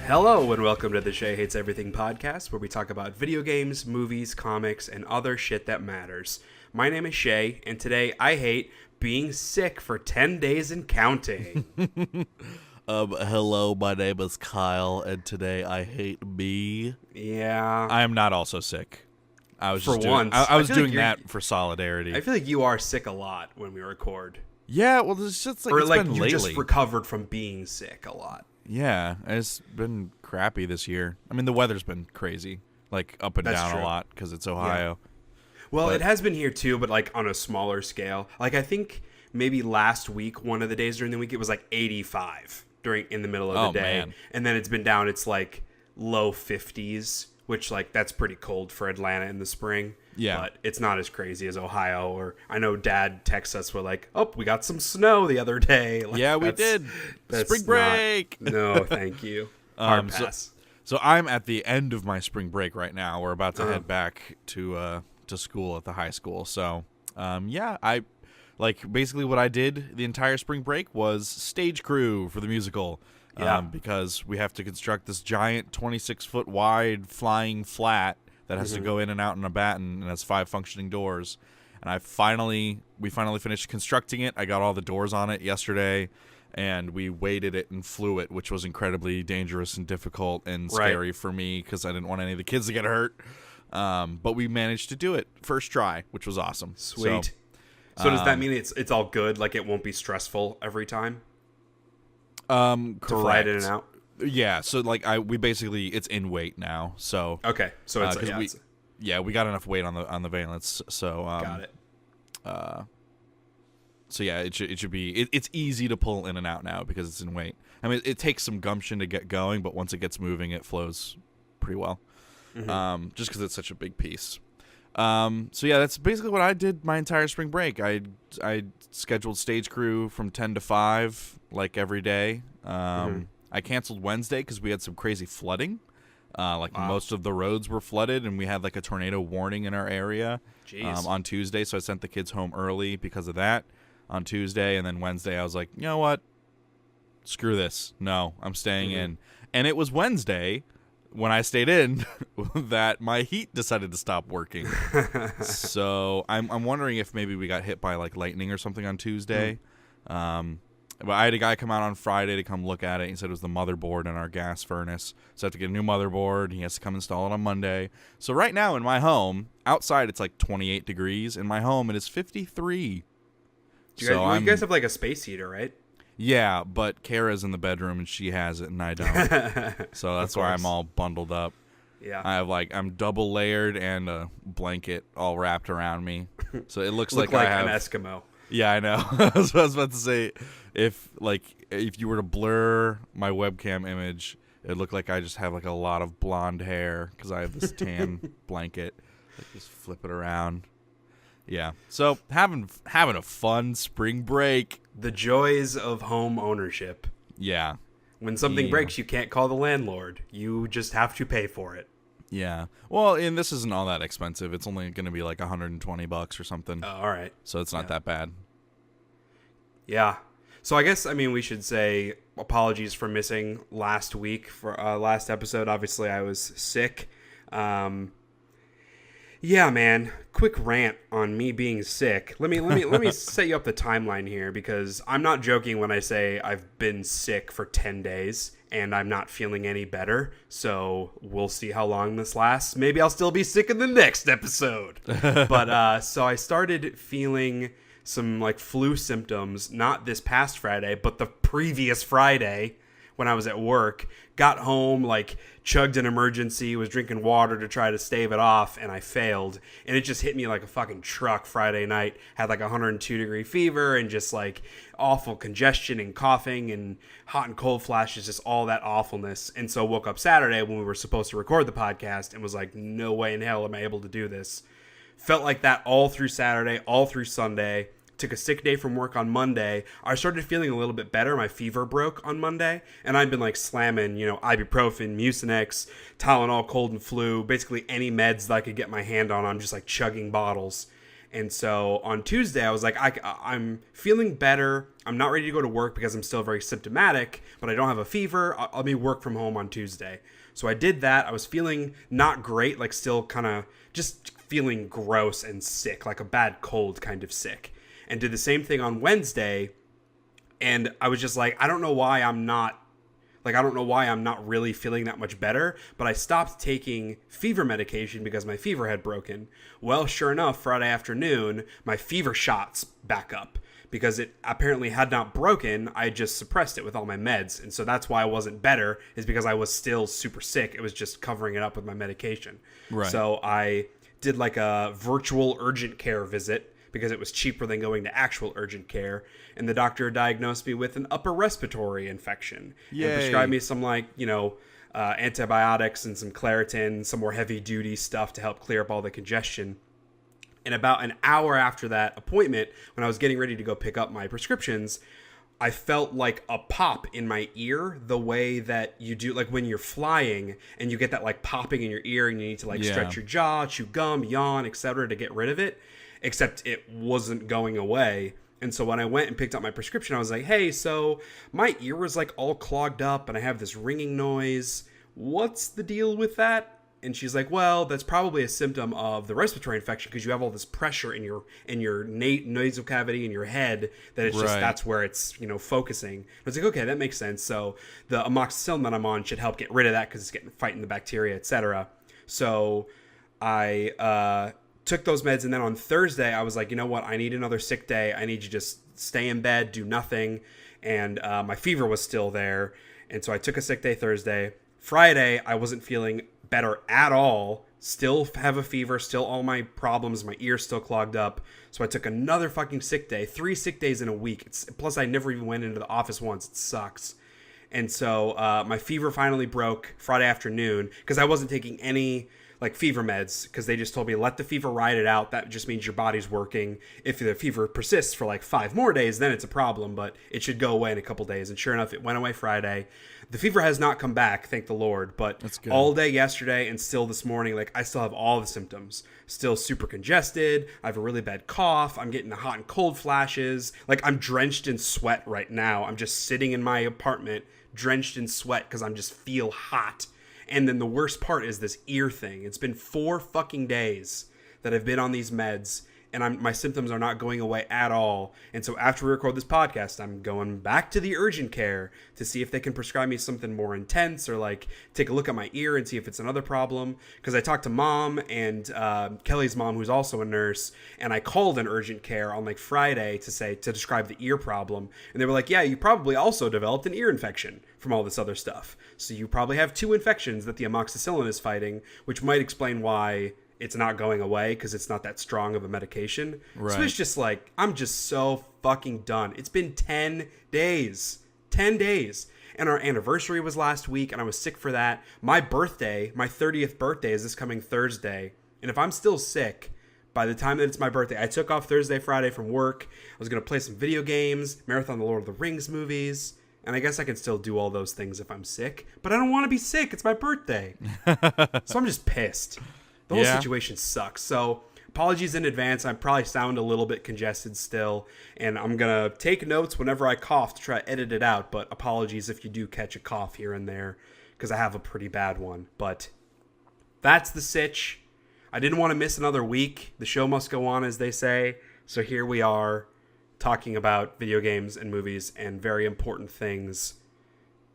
Hello and welcome to the Shea Hates Everything Podcast, where we talk about video games, movies, comics, and other shit that matters. My name is Shea, and today I hate being sick for 10 days and counting. Hello, my name is Kyle, and today I hate me. Yeah. I am not also sick. I was For just doing, once. I was I feel doing like that for solidarity. I feel like you are sick a lot when we record. Yeah, well, it's just like Or it's like been you lately. just recovered from being sick a lot. Yeah, it's been crappy this year. I mean, the weather's been crazy, like up and That's down true. a lot because it's Ohio. Well, But- it has been here too, but like on a smaller scale. Like I think maybe last week, one of the days during the week, it was like 85 in the middle of the day. Man. And then it's been down, it's like low 50s, which like that's pretty cold for Atlanta in the spring. Yeah. But it's not as crazy as Ohio. Or I know Dad texts us with like, oh, we got some snow the other day. Like, Yeah, we did. that's Spring break. No, thank you. Hard So- pass. So I'm at the end of my spring break right now. We're about to head back to school at the high school. So, I like basically what I did the entire spring break was stage crew for the musical. Yeah. Because we have to construct this giant 26-foot wide flying flat that has to go in and out in a batten and has 5 functioning doors. And we finally finished constructing it. I got all the doors on it yesterday. And we weighted it and flew it, which was incredibly dangerous and difficult and scary for me because I didn't want any of the kids to get hurt. But we managed to do it first try, which was awesome. Sweet. So does that mean it's all good? Like it won't be stressful every time Correct. to fly it in and out? Yeah. So like it's in weight now. So Okay, so it's, 'cause we got enough weight on the valence. So got it. So yeah, it should be. It's easy to pull in and out now because it's in weight. I mean, it takes some gumption to get going, but once it gets moving, it flows pretty well. Just because it's such a big piece. So yeah, that's basically what I did my entire spring break. I scheduled stage crew from 10 to 5 like every day. I canceled Wednesday because we had some crazy flooding. Most of the roads were flooded, and we had like a tornado warning in our area on Tuesday. So I sent the kids home early because of that on Tuesday, and then Wednesday I was like, you know what? Screw this. No, I'm staying in. And it was Wednesday when I stayed in that my heat decided to stop working. So I'm wondering if maybe we got hit by like lightning or something on Tuesday. But I had a guy come out on Friday to come look at it. He said it was the motherboard in our gas furnace. So I have to get a new motherboard. He has to come install it on Monday. So right now in my home, outside it's like 28 degrees. In my home, it is 53. You guys have like a space heater, right? Yeah, but Kara's in the bedroom and she has it and I don't. So that's why I'm all bundled up. Yeah. I'm double layered and a blanket all wrapped around me. So it looks Look like like I have an Eskimo. Yeah, I know. That's what I was about to say. If you were to blur my webcam image, it looked like I just have like a lot of blonde hair because I have this tan blanket. Like just flip it around. Yeah. So having a fun spring break. The joys of home ownership. Yeah. When something breaks, you can't call the landlord. You just have to pay for it. Yeah. Well, and this isn't all that expensive. It's only going to be like $120 or something. Oh, all right. So it's not that bad. Yeah. So I guess, we should say apologies for missing last week for last episode. Obviously, I was sick. Yeah, man. Quick rant on me being sick. Let me set you up the timeline here because I'm not joking when I say I've been sick for 10 days and I'm not feeling any better. So we'll see how long this lasts. Maybe I'll still be sick in the next episode. But so I started feeling some like flu symptoms, not this past Friday, but the previous Friday when I was at work. Got home, like chugged an emergency, was drinking water to try to stave it off, and I failed. And it just hit me like a fucking truck Friday night. Had like 102-degree fever and just like awful congestion and coughing and hot and cold flashes, just all that awfulness. And so woke up Saturday when we were supposed to record the podcast and was like, no way in hell am I able to do this. Felt like that all through Saturday, all through Sunday. Took a sick day from work on Monday. I started feeling a little bit better. My fever broke on Monday. And I've been like slamming, ibuprofen, Mucinex, Tylenol, cold and flu, basically any meds that I could get my hand on. I'm just like chugging bottles. And so on Tuesday, I was like, I'm feeling better. I'm not ready to go to work because I'm still very symptomatic, but I don't have a fever. Let me work from home on Tuesday. So I did that. I was feeling not great, like still kind of just feeling gross and sick, like a bad cold kind of sick. And did the same thing on Wednesday. And I was just like, I don't know why I'm not really feeling that much better, but I stopped taking fever medication because my fever had broken. Well, sure enough, Friday afternoon, my fever shots back up because it apparently had not broken. I just suppressed it with all my meds. And so that's why I wasn't better, is because I was still super sick. It was just covering it up with my medication. Right. So I did like a virtual urgent care visit because it was cheaper than going to actual urgent care. And the doctor diagnosed me with an upper respiratory infection. Yay. And prescribed me some antibiotics and some Claritin, some more heavy duty stuff to help clear up all the congestion. And about an hour after that appointment, when I was getting ready to go pick up my prescriptions, I felt like a pop in my ear, the way that you do, like when you're flying and you get that like popping in your ear and you need to stretch your jaw, chew gum, yawn, etc. to get rid of it. Except it wasn't going away. And so when I went and picked up my prescription, I was like, hey, so my ear was like all clogged up and I have this ringing noise. What's the deal with that? And she's like, well, that's probably a symptom of the respiratory infection because you have all this pressure in your nasal cavity in your head that it's just, that's where it's, focusing. I was like, okay, that makes sense. So the amoxicillin that I'm on should help get rid of that because it's fighting the bacteria, etc. So I took those meds, and then on Thursday I was like, you know what, I need another sick day. I need to just stay in bed, do nothing. And my fever was still there, and so I took a sick day Thursday. Friday I wasn't feeling better at all, still have a fever, still all my problems, my ear's still clogged up. So I took another fucking sick day, 3 sick days in a week. Plus I never even went into the office once. It sucks. And so my fever finally broke Friday afternoon because I wasn't taking any fever meds, because they just told me let the fever ride it out. That just means your body's working. If the fever persists for 5 more days, then it's a problem, but it should go away in a couple days. And sure enough, it went away Friday. The fever has not come back, thank the Lord, but all day yesterday and still this morning, I still have all the symptoms. Still super congested. I have a really bad cough. I'm getting the hot and cold flashes. I'm drenched in sweat right now. I'm just sitting in my apartment drenched in sweat because I'm just feel hot. And then the worst part is this ear thing. It's been 4 fucking days that I've been on these meds, and my symptoms are not going away at all. And so after we record this podcast, I'm going back to the urgent care to see if they can prescribe me something more intense, or take a look at my ear and see if it's another problem. Because I talked to Mom and Kelly's mom, who's also a nurse, and I called an urgent care on Friday to describe the ear problem. And they were like, yeah, you probably also developed an ear infection from all this other stuff. So you probably have 2 infections that the amoxicillin is fighting, which might explain why it's not going away, because it's not that strong of a medication. Right. So it's just I'm just so fucking done. It's been 10 days. 10 days. And our anniversary was last week, and I was sick for that. My birthday, my 30th birthday, is this coming Thursday. And if I'm still sick by the time that it's my birthday, I took off Thursday, Friday from work. I was going to play some video games, marathon the Lord of the Rings movies. And I guess I can still do all those things if I'm sick. But I don't want to be sick. It's my birthday. So I'm just pissed. The whole situation sucks. So apologies in advance. I probably sound a little bit congested still. And I'm going to take notes whenever I cough to try to edit it out. But apologies if you do catch a cough here and there, because I have a pretty bad one. But that's the sitch. I didn't want to miss another week. The show must go on, as they say. So here we are, talking about video games and movies and very important things,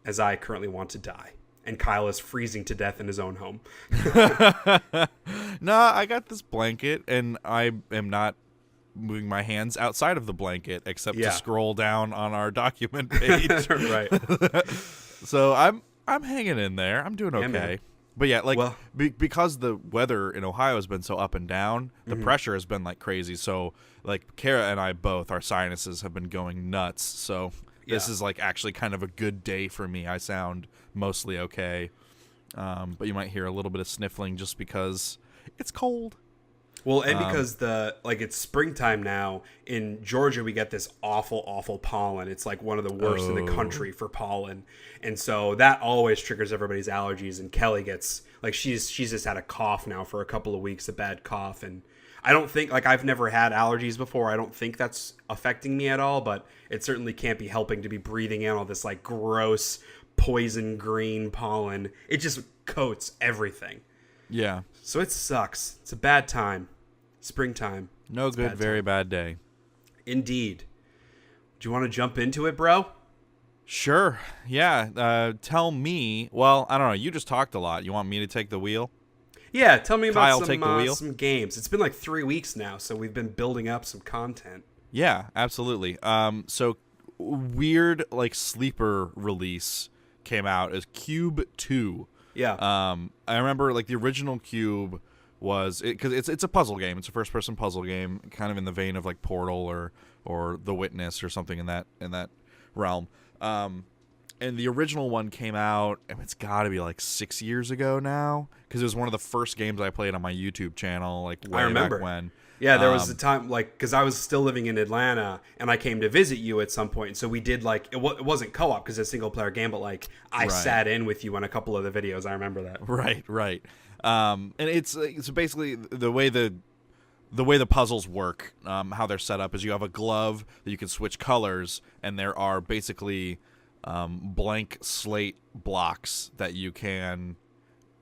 as I currently want to die. And Kyle is freezing to death in his own home. Nah, I got this blanket, and I am not moving my hands outside of the blanket except to scroll down on our document page. Right. So I'm hanging in there. I'm doing okay. But yeah, because the weather in Ohio has been so up and down, the pressure has been crazy. So Kara and I both, our sinuses have been going nuts. So this is actually kind of a good day for me. I sound mostly okay. But you might hear a little bit of sniffling just because it's cold. Well, and because it's springtime now, in Georgia we get this awful pollen. It's one of the worst in the country for pollen. And so that always triggers everybody's allergies, and Kelly gets she's just had a cough now for a couple of weeks, a bad cough, and I don't think, like, I've never had allergies before. I don't think that's affecting me at all, but it certainly can't be helping to be breathing in all this, like, gross poison green pollen. It just coats everything. Yeah. So it sucks. It's a bad time. Springtime. No it's good, very bad day. Indeed. Do you want to jump into it, bro? Sure. Yeah. Tell me. Well, I don't know. You just talked a lot. You want me to take the wheel? Yeah, tell me Kyle, about take the wheel. some games. It's been like 3 weeks now, so we've been building up some content. Yeah, absolutely. So weird, like, sleeper release came out as Cube 2. Yeah. I remember, like, the original Cube was because it's a puzzle game. It's a first person puzzle game, kind of in the vein of like Portal or The Witness or something in that realm. And the original one came out, and it's got to be like 6 years ago now, because it was one of the first games I played on my YouTube channel, like way back when. Yeah, there was a time, like, because I was still living in Atlanta, and I came to visit you at some point, so we did, like, it wasn't co-op because it's a single-player game, but, like, I sat in with you on a couple of the videos. I remember that. Right. And it's basically the way the puzzles work, how they're set up is you have a glove that you can switch colors, and there are basically blank slate blocks that you can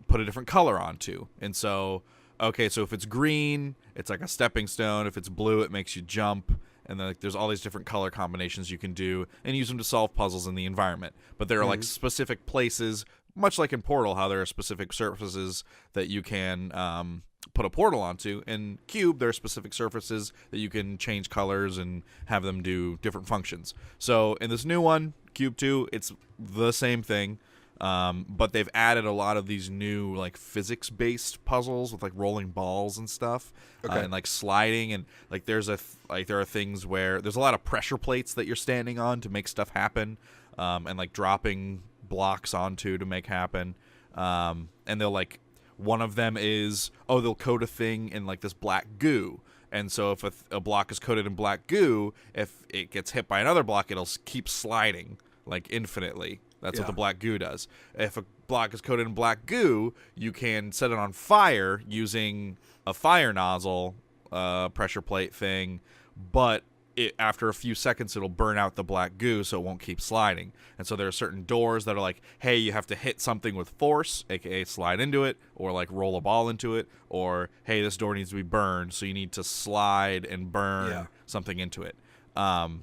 put a different color onto. And so, okay, so if it's green, it's like a stepping stone. If it's blue, it makes you jump. And then, like, there's all these different color combinations you can do and use them to solve puzzles in the environment. But there are like specific places, much like in Portal, how there are specific surfaces that you can put a portal onto. In Cube, there are specific surfaces that you can change colors and have them do different functions. So in this new one, Cube 2, it's the same thing, but they've added a lot of these new, like, physics-based puzzles with, like, rolling balls and stuff, and, like, sliding, and, like, there are things where there's a lot of pressure plates that you're standing on to make stuff happen, and, like, dropping blocks onto to make happen, and they'll, like, one of them is, they'll coat a thing in, like, this black goo. And so if a block is coated in black goo, if it gets hit by another block, it'll keep sliding, like, infinitely. That's what the black goo does. If a block is coated in black goo, you can set it on fire using a fire nozzle, pressure plate thing, but after a few seconds, it'll burn out the black goo, so it won't keep sliding. And so there are certain doors that are like, hey, you have to hit something with force, aka slide into it, or like roll a ball into it, or hey, this door needs to be burned, so you need to slide and burn something into it. So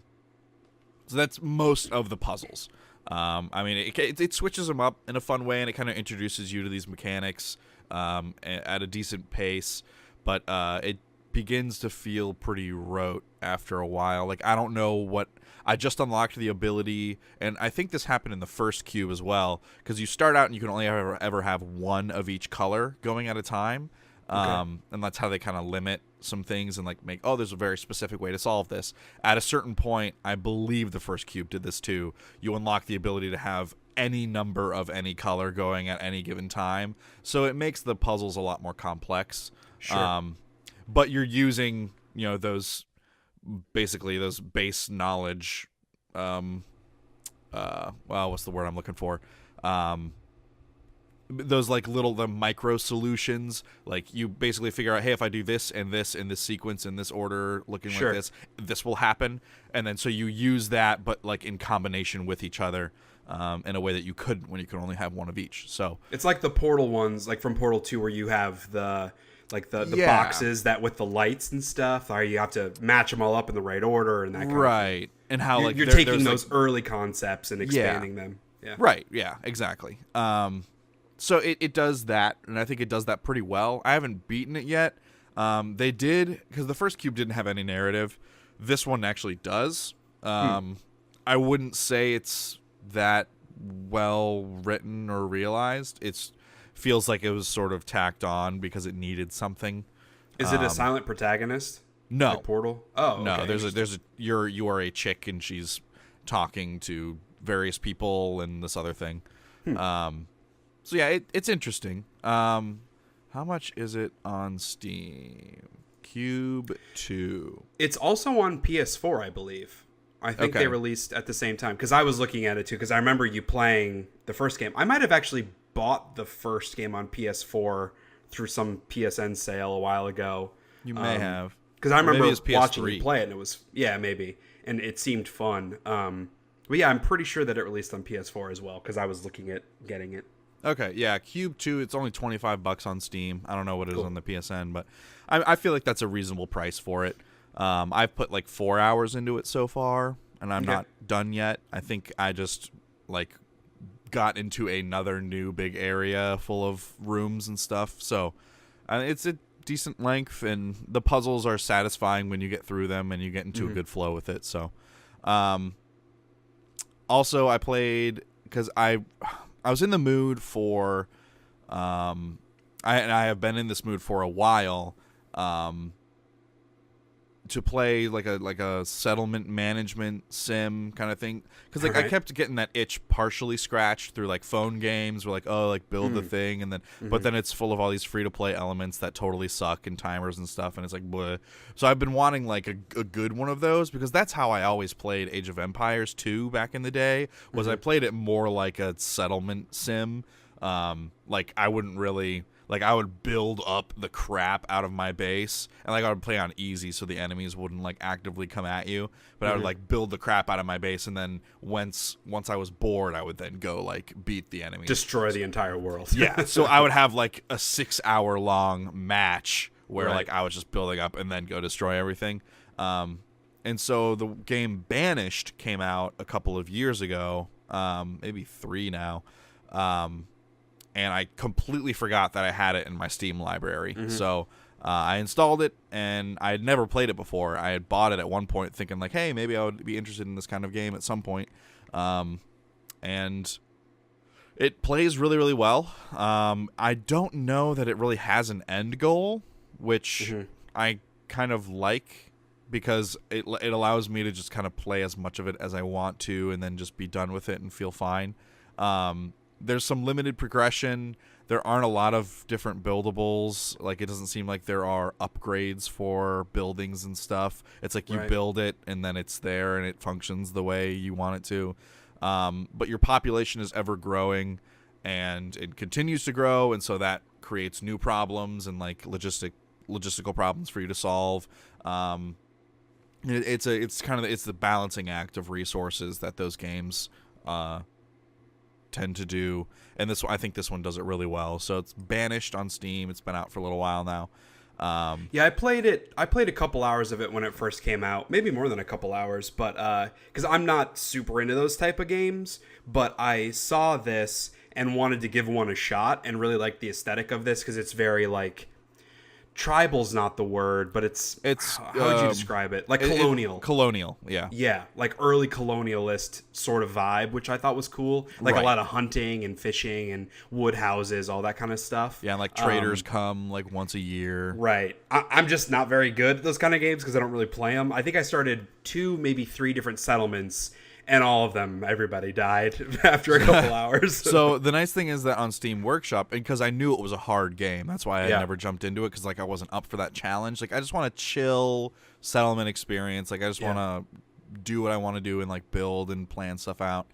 that's most of the puzzles. I mean, it switches them up in a fun way, and it kind of introduces you to these mechanics at a decent pace, but it begins to feel pretty rote after a while. Like, I don't know what... I just unlocked the ability, and I think this happened in the first Cube as well, because you start out and you can only ever have one of each color going at a time, and that's how they kind of limit some things and, like, make, there's a very specific way to solve this. At a certain point, I believe the first Cube did this too, you unlock the ability to have any number of any color going at any given time, so it makes the puzzles a lot more complex. Sure. But you're using, those base knowledge, what's the word I'm looking for? Those, like, the micro solutions, like, you basically figure out, hey, if I do this and this in this sequence in this order looking like this will happen. And then so you use that, but, like, in combination with each other, in a way that you couldn't when you could only have one of each. So it's like the Portal ones, like from Portal 2, where you have the boxes that with the lights and stuff, or you have to match them all up in the right order and that kind of thing. And how you're taking those early concepts and expanding them. Yeah. Right. Yeah, exactly. So it does that, and I think it does that pretty well. I haven't beaten it yet. They did, because the first Cube didn't have any narrative. This one actually does. I wouldn't say it's that well written or realized. It feels like it was sort of tacked on because it needed something. Is it a silent protagonist? No. Like Portal? Oh, no. Okay. You are a chick, and she's talking to various people and this other thing. So yeah, it's interesting. How much is it on Steam? Cube 2. It's also on PS4, I believe. I think they released at the same time, because I was looking at it too, because I remember you playing the first game. I might have actually bought the first game on PS4 through some PSN sale a while ago. You may have. Because I remember maybe it's watching PS3. you play it, and it was, maybe. And it seemed fun. But yeah, I'm pretty sure that it released on PS4 as well, because I was looking at getting it. Okay, yeah, Cube 2, it's only $25 on Steam. I don't know what it is on the PSN, but I feel like that's a reasonable price for it. I've put like 4 hours into it so far, and I'm not done yet. I think I just like got into another new big area full of rooms and stuff. So it's a decent length, and the puzzles are satisfying when you get through them and you get into a good flow with it. So also I played because I was in the mood for I have been in this mood for a while to play like a settlement management sim kind of thing, because like I kept getting that itch partially scratched through like phone games where like, oh, like build the thing, and then but then it's full of all these free to play elements that totally suck and timers and stuff, and it's like bleh. So I've been wanting like a good one of those, because that's how I always played Age of Empires 2 back in the day, was I played it more like a settlement sim. Like I wouldn't really, like I would build up the crap out of my base, and like I would play on easy so the enemies wouldn't like actively come at you, but I would like build the crap out of my base, and then once I was bored, I would then go like beat the enemies, destroy the entire world. Yeah, so I would have like a 6-hour long match where like I was just building up and then go destroy everything. And so the game Banished came out a couple of years ago, maybe 3 now. And I completely forgot that I had it in my Steam library. So I installed it, and I had never played it before. I had bought it at one point thinking like, hey, maybe I would be interested in this kind of game at some point. And it plays really, really well. I don't know that it really has an end goal, which I kind of like, because it allows me to just kind of play as much of it as I want to and then just be done with it and feel fine. There's some limited progression. There aren't a lot of different buildables. Like, it doesn't seem like there are upgrades for buildings and stuff. It's like you build it, and then it's there, and it functions the way you want it to. But your population is ever growing, and it continues to grow, and so that creates new problems and, like, logistical problems for you to solve. It's the balancing act of resources that those games tend to do, and I think this one does it really well. So it's Banished on Steam. It's been out for a little while now. I played a couple hours of it when it first came out, maybe more than a couple hours, but because I'm not super into those type of games, but I saw this and wanted to give one a shot and really like the aesthetic of this, because it's very like, tribal's not the word, but it's how would you describe it? Like colonial. Colonial, yeah. Yeah, like early colonialist sort of vibe, which I thought was cool. Like a lot of hunting and fishing and wood houses, all that kind of stuff. Yeah, and like traders come like once a year. Right. I'm just not very good at those kind of games because I don't really play them. I think I started 2, maybe 3 different settlements, and all of them, everybody died after a couple hours. So the nice thing is that on Steam Workshop, because I knew it was a hard game, that's why I never jumped into it, because like I wasn't up for that challenge. Like I just want a chill settlement experience. Like I just want to do what I want to do and like build and plan stuff out.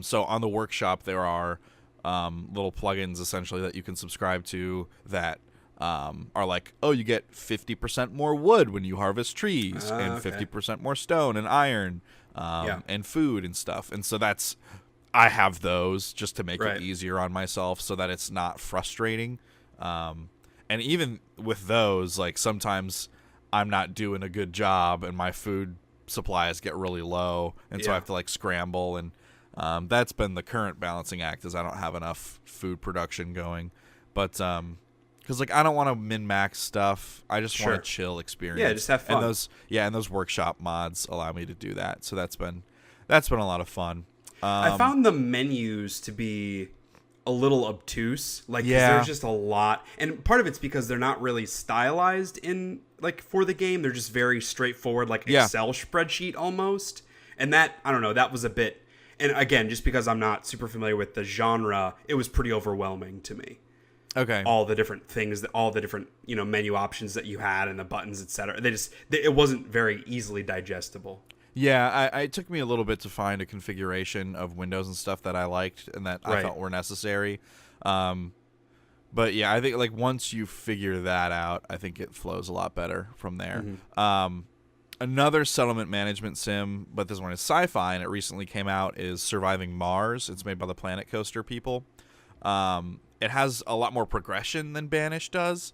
So on the Workshop there are little plugins essentially that you can subscribe to that are like, oh, you get 50% more wood when you harvest trees, and 50% more stone and iron. And food and stuff. And so I have those just to make it easier on myself so that it's not frustrating. And even with those, like sometimes I'm not doing a good job and my food supplies get really low. And so I have to like scramble. And that's been the current balancing act, is I don't have enough food production going. But because like I don't want to min-max stuff. I just want a chill experience. Yeah, just have fun. And those workshop mods allow me to do that. So that's been a lot of fun. I found the menus to be a little obtuse. Like there's just a lot, and part of it's because they're not really stylized in like for the game. They're just very straightforward, like Excel spreadsheet almost. And that, I don't know, that was a bit. And again, just because I'm not super familiar with the genre, it was pretty overwhelming to me. Okay. All the different things, all the different, menu options that you had and the buttons, etc. It wasn't very easily digestible. Yeah, it took me a little bit to find a configuration of windows and stuff that I liked and that I felt were necessary. But yeah, I think like once you figure that out, I think it flows a lot better from there. Another settlement management sim, but this one is sci-fi, and it recently came out, is Surviving Mars. It's made by the Planet Coaster people. It has a lot more progression than Banished does.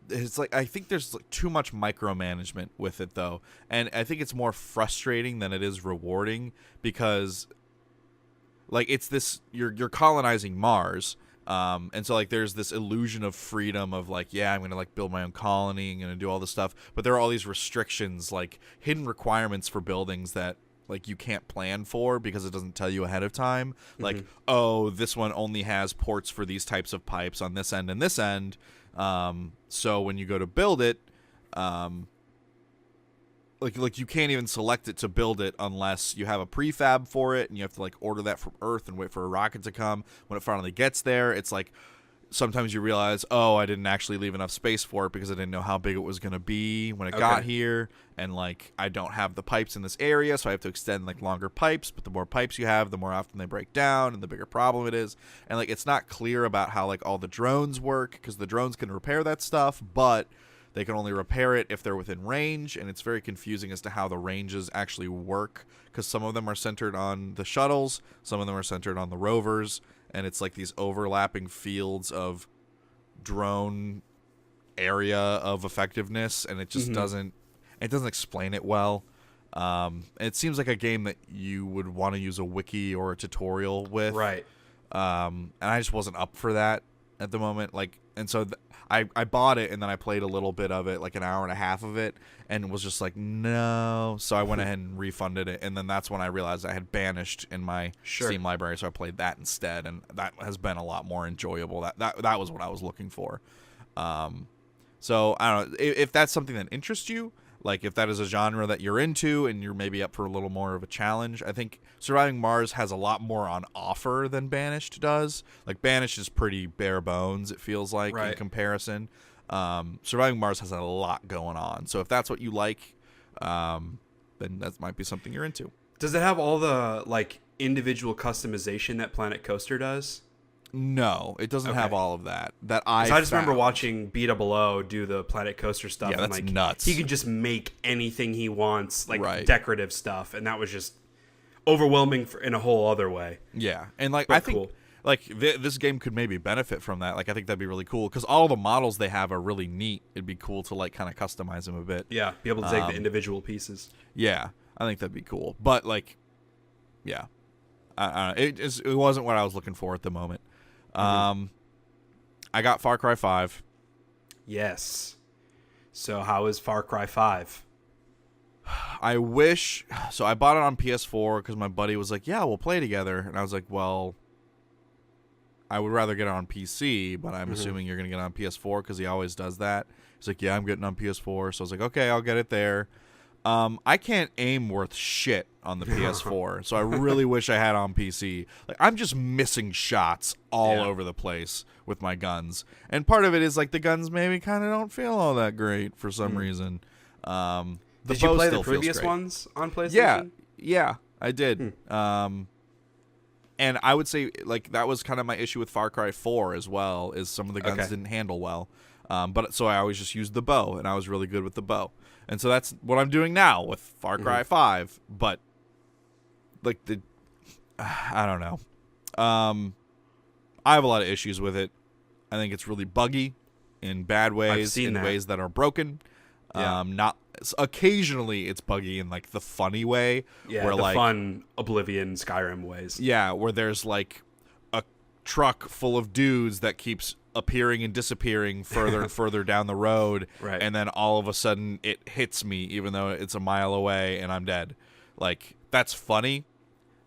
It's like I think there's like too much micromanagement with it though, and I think it's more frustrating than it is rewarding because like it's this you're colonizing Mars. And so like there's this illusion of freedom of like, yeah, I'm gonna like build my own colony, I'm gonna do all this stuff, but there are all these restrictions, like hidden requirements for buildings that like you can't plan for because it doesn't tell you ahead of time. Like, oh, this one only has ports for these types of pipes on this end and this end. So when you go to build it, like you can't even select it to build it unless you have a prefab for it, and you have to like order that from Earth and wait for a rocket to come. When it finally gets there, it's like sometimes you realize, oh, I didn't actually leave enough space for it because I didn't know how big it was going to be when it got here, and like I don't have the pipes in this area, so I have to extend like longer pipes, but the more pipes you have, the more often they break down and the bigger problem it is. And like it's not clear about how like all the drones work, because the drones can repair that stuff, but they can only repair it if they're within range, and it's very confusing as to how the ranges actually work, because some of them are centered on the shuttles, some of them are centered on the rovers, and it's like these overlapping fields of drone area of effectiveness, and it just doesn't explain it well. It seems like a game that you would want to use a wiki or a tutorial with. Right. And I just wasn't up for that at the moment. Like, and so I bought it, and then I played a little bit of it, like an hour and a half of it, and was just like, no. So I went ahead and refunded it, and then that's when I realized I had Banished in my Steam library, so I played that instead, and that has been a lot more enjoyable. That was what I was looking for. So I don't know if that's something that interests you. Like, if that is a genre that you're into and you're maybe up for a little more of a challenge, I think Surviving Mars has a lot more on offer than Banished does. Like, Banished is pretty bare bones, it feels like, in comparison. Surviving Mars has a lot going on. So if that's what you like, then that might be something you're into. Does it have all the, like, individual customization that Planet Coaster does? No, it doesn't have all of that. I just remember watching Beta Below do the Planet Coaster stuff. Yeah, that's and, like, nuts. He can just make anything he wants, like decorative stuff, and that was just overwhelming in a whole other way. Yeah, and like I think like this game could maybe benefit from that. Like I think that'd be really cool because all the models they have are really neat. It'd be cool to like kind of customize them a bit. Yeah, be able to take the individual pieces. Yeah, I think that'd be cool. But like, yeah, it wasn't what I was looking for at the moment. I got Far Cry 5. Yes. So how is Far Cry 5? I wish... So I bought it on PS4 because my buddy was like, yeah, we'll play together. And I was like, well, I would rather get it on PC, but I'm assuming you're going to get it on PS4 because he always does that. He's like, yeah, I'm getting on PS4. So I was like, okay, I'll get it there. I can't aim worth shit on the PS4, so I really wish I had on PC. Like, I'm just missing shots all over the place with my guns, and part of it is like the guns maybe kind of don't feel all that great for some reason. Did you play the previous ones on PlayStation? Yeah, I did. And I would say like that was kind of my issue with Far Cry 4 as well. Is some of the guns didn't handle well, but so I always just used the bow, and I was really good with the bow. And so that's what I'm doing now with Far Cry 5. But, like, I don't know. I have a lot of issues with it. I think it's really buggy in bad ways, ways that are broken. Not occasionally it's buggy in, like, the funny way. Yeah, where, the like, fun Oblivion Skyrim ways. Yeah, where there's, like, a truck full of dudes that keeps appearing and disappearing further and further down the road, and then all of a sudden it hits me even though it's a mile away and I'm dead. Like, that's funny,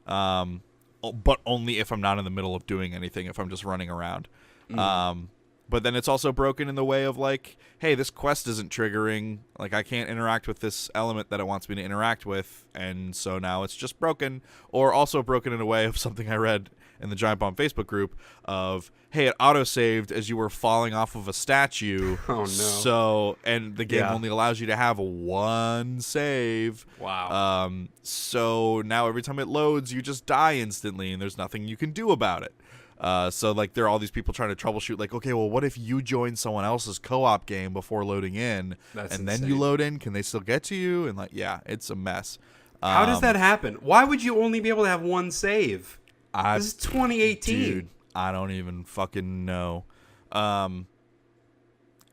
but only if I'm not in the middle of doing anything, if I'm just running around. But then it's also broken in the way of like, hey, this quest isn't triggering, like I can't interact with this element that it wants me to interact with, and so now it's just broken. Or also broken in a way of something I read in the Giant Bomb Facebook group of, hey, it auto-saved as you were falling off of a statue. Oh, no. So, and the game only allows you to have one save. Wow. So now every time it loads, you just die instantly, and there's nothing you can do about it. So like there are all these people trying to troubleshoot. Like, okay, well, what if you join someone else's co-op game before loading in, That's and insane. then you load in? Can they still get to you? And like, yeah, it's a mess. How does that happen? Why would you only be able to have one save? This is 2018. Dude, I don't even fucking know.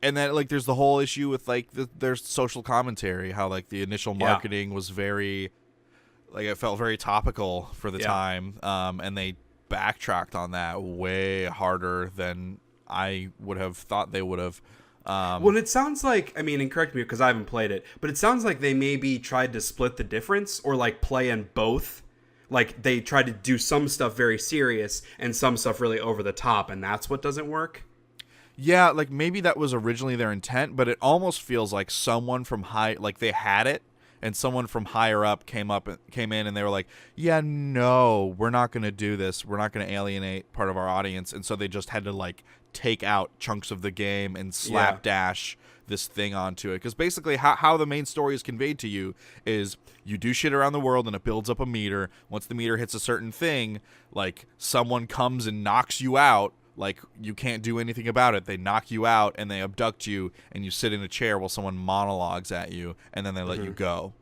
And then like there's the whole issue with like there's social commentary, how like the initial marketing was very, like it felt very topical for the time, and they backtracked on that way harder than I would have thought they would have. Well, it sounds like, I mean, and correct me because I haven't played it, but it sounds like they maybe tried to split the difference or like play in both. Like they tried to do some stuff very serious and some stuff really over the top, and that's what doesn't work. Yeah, like maybe that was originally their intent, but it almost feels like someone from like they had it and someone from higher up came in and they were like, yeah, no, we're not going to do this. We're not going to alienate part of our audience. And so they just had to like take out chunks of the game and slapdash this thing onto it. Because basically how the main story is conveyed to you is you do shit around the world and it builds up a meter. Once the meter hits a certain thing, like someone comes and knocks you out. Like, you can't do anything about it. They knock you out, and they abduct you, and you sit in a chair while someone monologues at you, and then they let you go.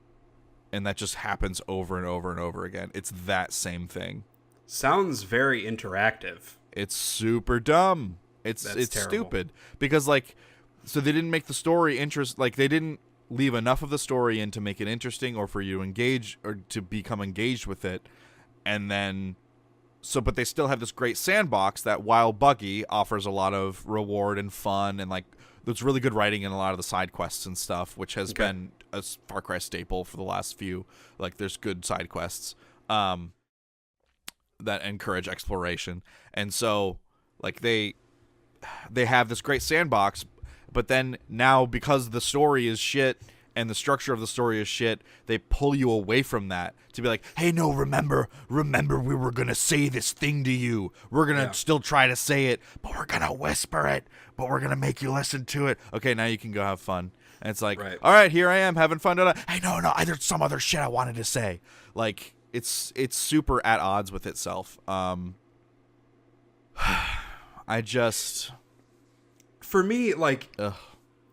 And that just happens over and over and over again. It's that same thing. Sounds very interactive. It's super dumb. It's terrible. Stupid. Because, like, so they didn't make the story like, they didn't leave enough of the story in to make it interesting or for you to engage or to become engaged with it. And then... but they still have this great sandbox that, while buggy, offers a lot of reward and fun, and like there's really good writing in a lot of the side quests and stuff, which has been a Far Cry staple for the last few. Like there's good side quests that encourage exploration, and so like they have this great sandbox, but then now because the story is shit and the structure of the story is shit, they pull you away from that to be like, hey, no, remember we were going to say this thing to you. We're going to still try to say it, but we're going to whisper it, but we're going to make you listen to it. Okay, now you can go have fun. And it's like, all right, here I am having fun. Hey, no, there's some other shit I wanted to say. Like, it's super at odds with itself. For me, like... Ugh.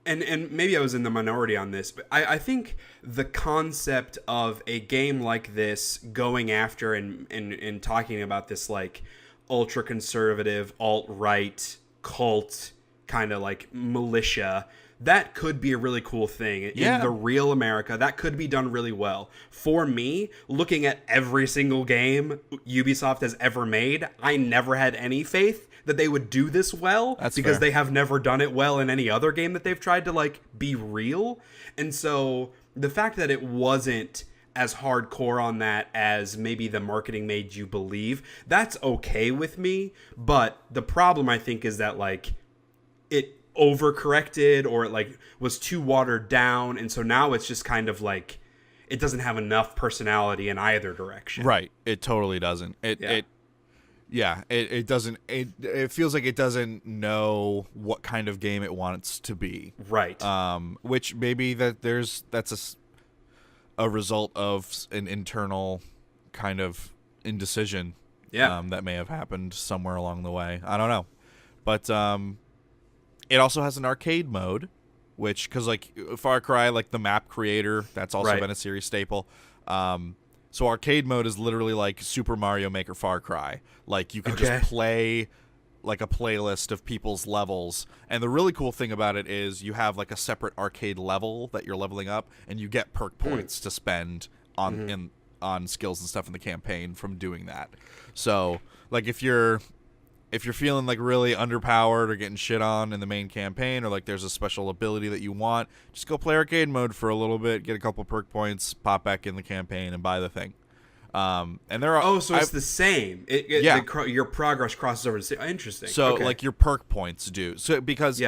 And maybe I was in the minority on this, but I think the concept of a game like this going after and talking about this like ultra-conservative, alt-right, cult kind of like militia, that could be a really cool thing. In the real America, that could be done really well. For me, looking at every single game Ubisoft has ever made, I never had any faith that they would do this well. That's because fair. They have never done it well in any other game that they've tried to like be real. And so the fact that it wasn't as hardcore on that as maybe the marketing made you believe, that's okay with me. But the problem, I think, is that like it overcorrected or it like was too watered down, and so now it's just kind of like it doesn't have enough personality in either direction. Right. It totally doesn't. It doesn't. It feels like it doesn't know what kind of game it wants to be. Right. Which maybe that's a result of an internal kind of indecision. Yeah. That may have happened somewhere along the way. I don't know, but it also has an arcade mode, which because like Far Cry, like the map creator, that's also been a series staple. So arcade mode is literally like Super Mario Maker Far Cry. Like you can just play like a playlist of people's levels. And the really cool thing about it is you have like a separate arcade level that you're leveling up, and you get perk points to spend on on skills and stuff in the campaign from doing that. So like if you're feeling like really underpowered or getting shit on in the main campaign, or like there's a special ability that you want, just go play arcade mode for a little bit, get a couple perk points, pop back in the campaign, and buy the thing. And there are it's the same. Your progress crosses over to the same. Interesting. So like your perk points do. So because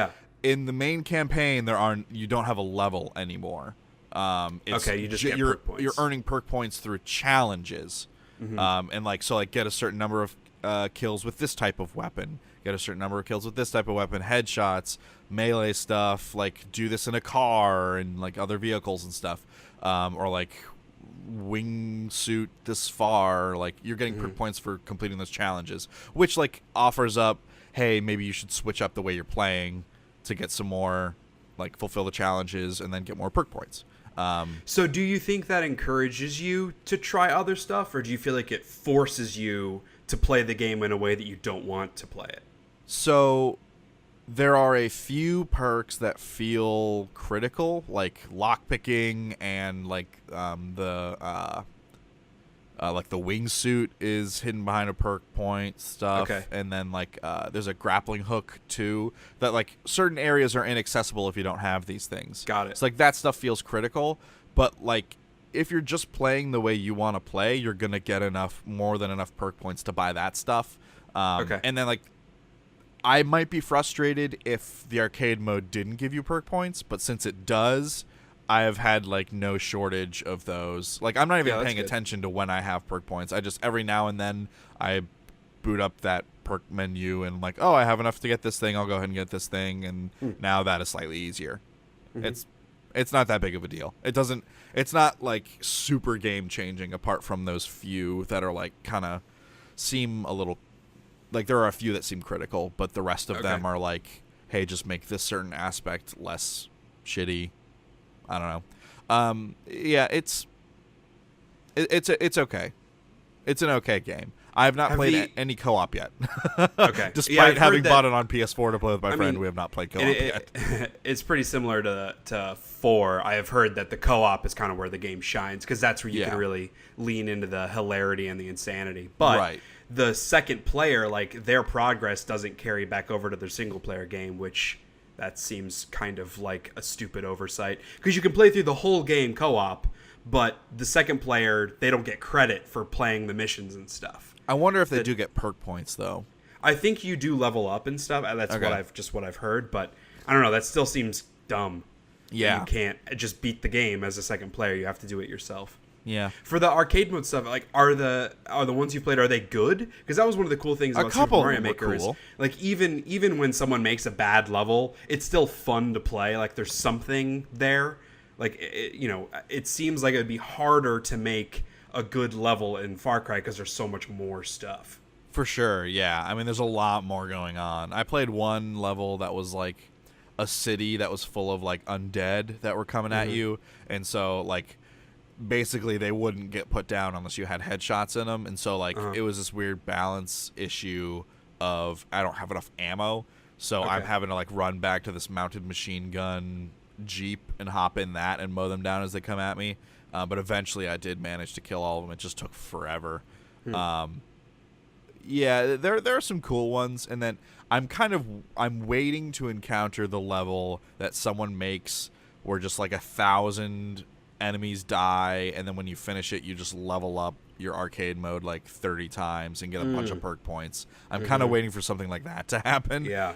in the main campaign you don't have a level anymore. You just get perk points. You're earning perk points through challenges. And like so like get a certain number of kills with this type of weapon, get a certain number of kills with this type of weapon, headshots, melee stuff, like do this in a car and like other vehicles and stuff, or like wingsuit this far, like you're getting perk points for completing those challenges, which like offers up, hey, maybe you should switch up the way you're playing to get some more, like fulfill the challenges and then get more perk points. So do you think that encourages you to try other stuff, or do you feel like it forces you to play the game in a way that you don't want to play it? So there are a few perks that feel critical, like lockpicking and like the wingsuit is hidden behind a perk point stuff. Okay. And then like there's a grappling hook too, that like certain areas are inaccessible if you don't have these things. Got it. So like that stuff feels critical, but like if you're just playing the way you want to play, you're gonna get more than enough perk points to buy that stuff. Okay. And then like I might be frustrated if the arcade mode didn't give you perk points, but since it does, I have had like no shortage of those. Like I'm not even paying attention to when I have perk points. I just every now and then I boot up that perk menu and like, oh, I have enough to get this thing. I'll go ahead and get this thing, and now that is slightly easier. It's not that big of a deal. It's not like super game changing apart from those few that are like kind of seem a little like there are a few that seem critical, but the rest of them are like, hey, just make this certain aspect less shitty. I don't know. Yeah, it's okay. It's an okay game. I have not played any co-op yet. Okay. Despite having bought it on PS4 to play with my friend, we have not played co-op yet. It's pretty similar to 4. I have heard that the co-op is kind of where the game shines, because that's where you can really lean into the hilarity and the insanity. But the second player, like their progress doesn't carry back over to their single player game, which that seems kind of like a stupid oversight, because you can play through the whole game co-op, but the second player, they don't get credit for playing the missions and stuff. I wonder if they do get perk points though. I think you do level up and stuff. That's what I've heard, but I don't know. That still seems dumb. Yeah, you can't just beat the game as a second player. You have to do it yourself. Yeah. For the arcade mode stuff, like are the ones you played, are they good? Because that was one of the cool things about Super Mario Maker is like even when someone makes a bad level, it's still fun to play. Like there's something there. Like it seems like it'd be harder to make a good level in Far Cry because there's so much more stuff. For sure, yeah. I mean, there's a lot more going on. I played one level that was like a city that was full of like undead that were coming at you, and so like basically they wouldn't get put down unless you had headshots in them, and so like it was this weird balance issue of I don't have enough ammo, so I'm having to like run back to this mounted machine gun Jeep and hop in that and mow them down as they come at me. But eventually I did manage to kill all of them. It just took forever. Yeah, there are some cool ones, and then I'm waiting to encounter the level that someone makes where just like 1,000 enemies die, and then when you finish it, you just level up your arcade mode like 30 times and get a bunch of perk points. I'm kind of waiting for something like that to happen. Yeah.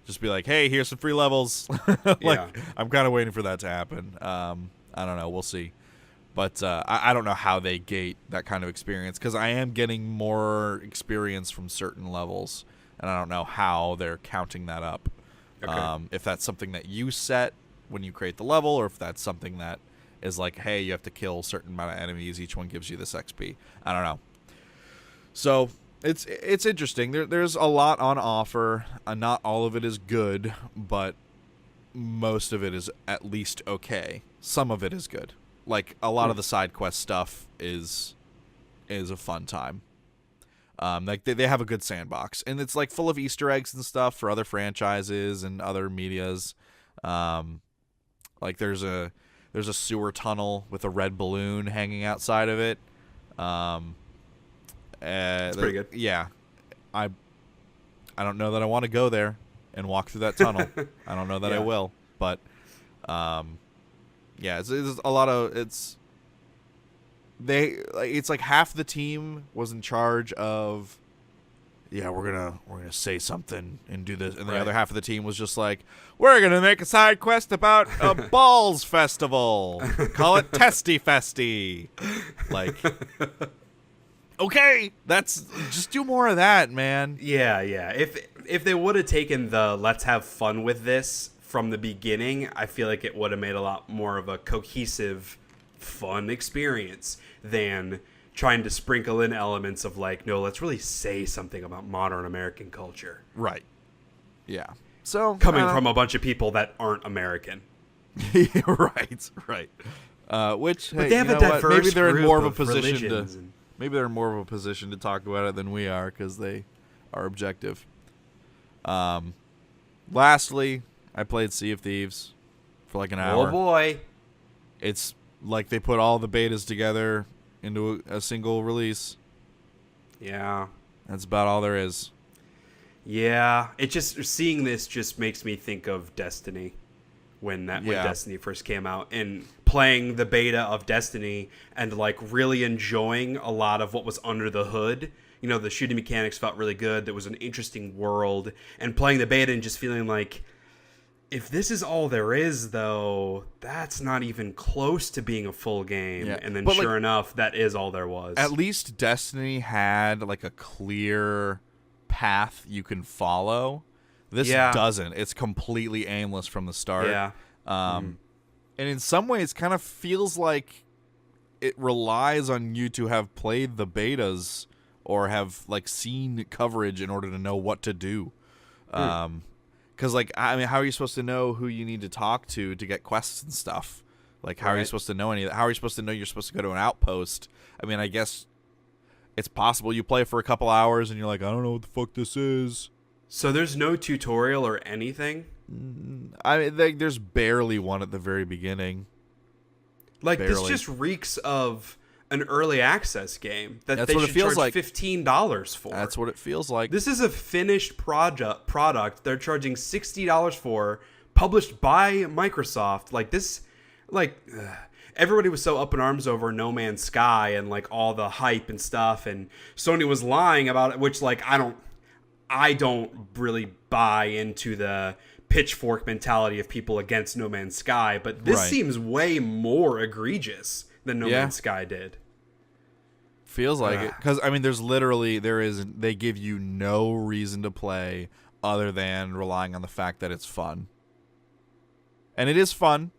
Just be like, hey, here's some free levels. I'm kind of waiting for that to happen. I don't know. We'll see. But I don't know how they gate that kind of experience, because I am getting more experience from certain levels, and I don't know how they're counting that up. If that's something that you set when you create the level, or if that's something that is like, hey, you have to kill a certain amount of enemies. Each one gives you this XP. I don't know. So it's interesting. There's a lot on offer. Not all of it is good, but most of it is at least okay. Some of it is good. Like a lot of the side quest stuff is a fun time. Like they have a good sandbox, and it's like full of Easter eggs and stuff for other franchises and other medias. Like there's a sewer tunnel with a red balloon hanging outside of it. It's pretty good. Yeah, I don't know that I want to go there and walk through that tunnel. I don't know that I will, but yeah, it's a lot of it's like half the team was in charge of we're gonna say something and do this, and the other half of the team was just like, we're gonna make a side quest about a balls festival, call it Testy Festy. Like, okay, that's just do more of that, man. Yeah. If they would have taken the let's have fun with this from the beginning, I feel like it would have made a lot more of a cohesive fun experience than trying to sprinkle in elements of like, no, let's really say something about modern American culture. Right. Yeah. So coming from a bunch of people that aren't American. Right. Which, but hey, they have a diverse maybe they're in group more of a of position to. religions Maybe they're in more of a position to talk about it than we are because they are objective. Lastly, I played Sea of Thieves for like an hour. Oh boy. It's like they put all the betas together into a single release. Yeah. That's about all there is. Yeah. It just, seeing this just makes me think of Destiny. When Destiny first came out, and playing the beta of Destiny and like really enjoying a lot of what was under the hood. You know, the shooting mechanics felt really good. There was an interesting world, and playing the beta and just feeling like, if this is all there is, though, that's not even close to being a full game. Yeah. And then sure enough, that is all there was. At least Destiny had like a clear path you can follow. This doesn't. It's completely aimless from the start. Yeah. And in some ways, kind of feels like it relies on you to have played the betas or have like seen coverage in order to know what to do. Because like, I mean, how are you supposed to know who you need to talk to get quests and stuff? Like, how are you supposed to know any of that? How are you supposed to know you're supposed to go to an outpost? I mean, I guess it's possible you play for a couple hours and you're like, I don't know what the fuck this is. So there's no tutorial or anything? I mean, there's barely one at the very beginning. Like, barely. This just reeks of an early access game that That's they what should it feels charge like. $15 for. That's what it feels like. This is a finished product they're charging $60 for, published by Microsoft. Like, this, like... Everybody was so up in arms over No Man's Sky and, like, all the hype and stuff, and Sony was lying about it, which, like, I don't really buy into the pitchfork mentality of people against No Man's Sky, but this seems way more egregious than No Man's Sky did. Feels like it. Because, I mean, they give you no reason to play other than relying on the fact that it's fun. And it is fun,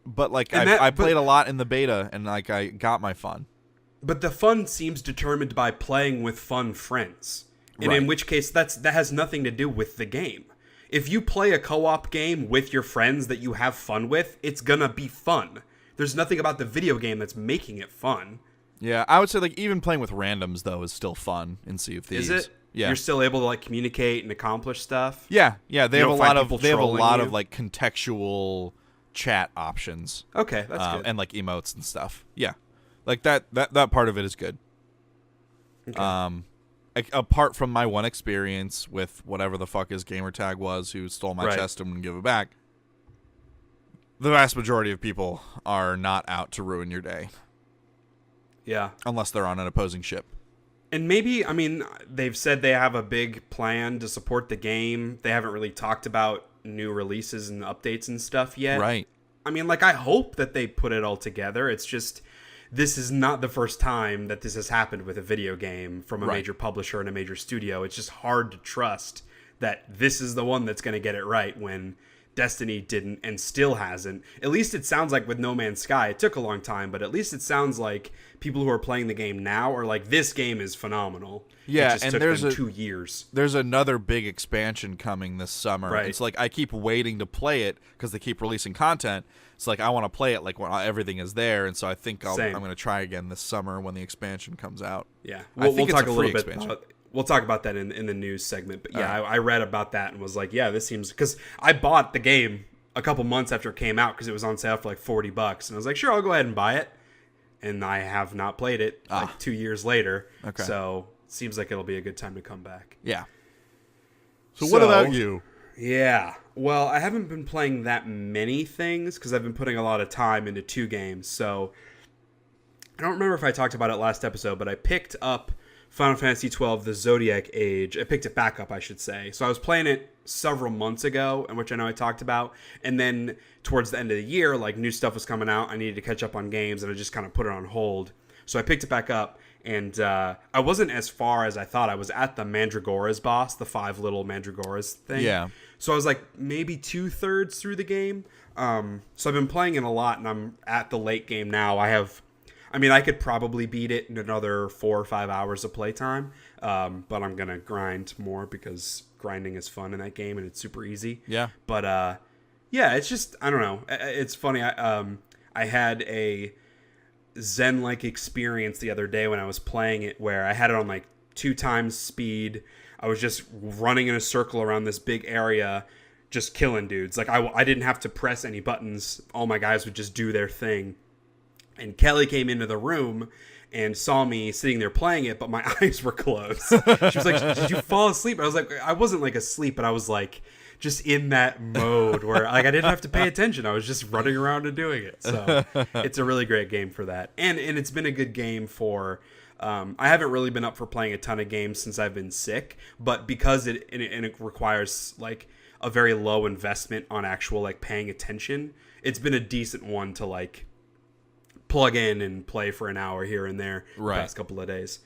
but, like, I played a lot in the beta, and, like, I got my fun. But the fun seems determined by playing with fun friends. And in which case, that has nothing to do with the game. If you play a co-op game with your friends that you have fun with, it's gonna be fun. There's nothing about the video game that's making it fun. Yeah, I would say, like, even playing with randoms, though, is still fun in Sea of Thieves. Is it? Yeah. You're still able to, like, communicate and accomplish stuff? Yeah. They have a lot of like contextual chat options. Okay, that's good. And like emotes and stuff. Yeah. Like that part of it is good. Okay. Apart from my one experience with whatever the fuck his gamertag was who stole my chest and wouldn't give it back, the vast majority of people are not out to ruin your day. Yeah. Unless they're on an opposing ship. And maybe, I mean, they've said they have a big plan to support the game. They haven't really talked about new releases and updates and stuff yet. Right. I mean, like, I hope that they put it all together. It's just, this is not the first time that this has happened with a video game from a major publisher and a major studio. It's just hard to trust that this is the one that's going to get it right when Destiny didn't and still hasn't. At least it sounds like with No Man's Sky, it took a long time, but at least it sounds like people who are playing the game now are like, this game is phenomenal. Yeah, it just took them 2 years. There's another big expansion coming this summer. Right. It's like I keep waiting to play it because they keep releasing content. It's like I want to play it like when everything is there, and so I think I'm going to try again this summer when the expansion comes out. Yeah, we'll talk a little bit about. We'll talk about that in the news segment. But yeah, I read about that and was like, yeah, this seems... Because I bought the game a couple months after it came out because it was on sale for like $40. And I was like, sure, I'll go ahead and buy it. And I have not played it like 2 years later. Okay. So it seems like it'll be a good time to come back. Yeah. So what about you? Yeah. Well, I haven't been playing that many things because I've been putting a lot of time into 2 games. So I don't remember if I talked about it last episode, but I picked up Final Fantasy XII, The Zodiac Age. I picked it back up, I should say. So I was playing it several months ago, and which I know I talked about. And then towards the end of the year, like, new stuff was coming out. I needed to catch up on games, and I just kind of put it on hold. So I picked it back up, And I wasn't as far as I thought. I was at the Mandragora's boss, the 5 little Mandragoras thing. Yeah. So I was like maybe 2/3 through the game. So I've been playing it a lot, and I'm at the late game now. I could probably beat it in another 4 or 5 hours of playtime, but I'm going to grind more because grinding is fun in that game, and it's super easy. Yeah. But, yeah, it's just, I don't know. It's funny. I had a Zen-like experience the other day when I was playing it where I had it on like 2 times speed. I was just running in a circle around this big area, just killing dudes. Like, I didn't have to press any buttons. All my guys would just do their thing. And Kelly came into the room and saw me sitting there playing it, but my eyes were closed. She was like, "Did you fall asleep?" I was like, I wasn't like asleep, but I was like just in that mode where like I didn't have to pay attention. I was just running around and doing it. So it's a really great game for that. And it's been a good game for I haven't really been up for playing a ton of games since I've been sick, but because it requires like a very low investment on actual like paying attention, it's been a decent one to like plug in and play for an hour here and there the past couple of days.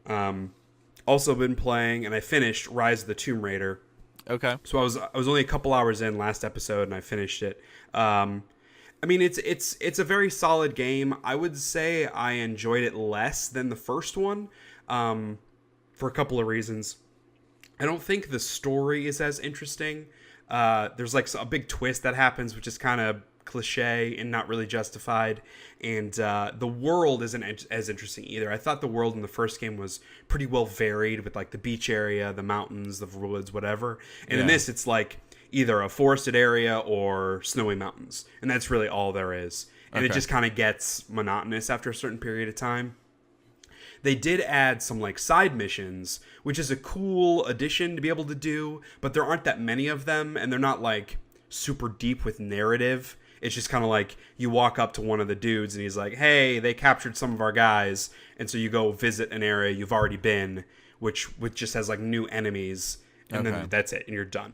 Also been playing, and I finished Rise of the Tomb Raider. Okay. So I was only a couple hours in last episode, and I finished it. It's a very solid game. I would say I enjoyed it less than the first one, for a couple of reasons. I don't think the story is as interesting. There's like a big twist that happens, which is kind of cliche and not really justified, and the world isn't as interesting either. I thought the world in the first game was pretty well varied with like the beach area, the mountains, the woods, whatever, and in this it's like either a forested area or snowy mountains, and that's really all there is, and it just kind of gets monotonous after a certain period of time. They did add some like side missions, which is a cool addition to be able to do, but there aren't that many of them, and they're not like super deep with narrative. It's just kind of like you walk up to one of the dudes and he's like, "Hey, they captured some of our guys." And so you go visit an area you've already been, which just has like new enemies, and then that's it, and you're done.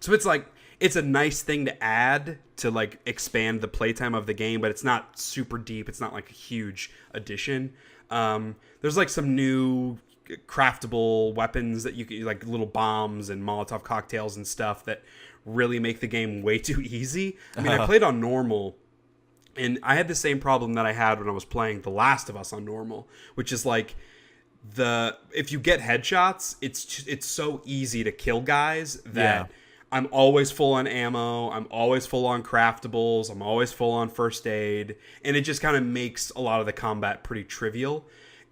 So it's like, it's a nice thing to add to like expand the playtime of the game, but it's not super deep. It's not like a huge addition. There's like some new craftable weapons that you can, like little bombs and Molotov cocktails and stuff that really make the game way too easy. I mean, I played on normal, and I had the same problem that I had when I was playing The Last of Us on normal, which is like if you get headshots, it's so easy to kill guys that I'm always full on ammo, I'm always full on craftables, I'm always full on first aid, and it just kind of makes a lot of the combat pretty trivial.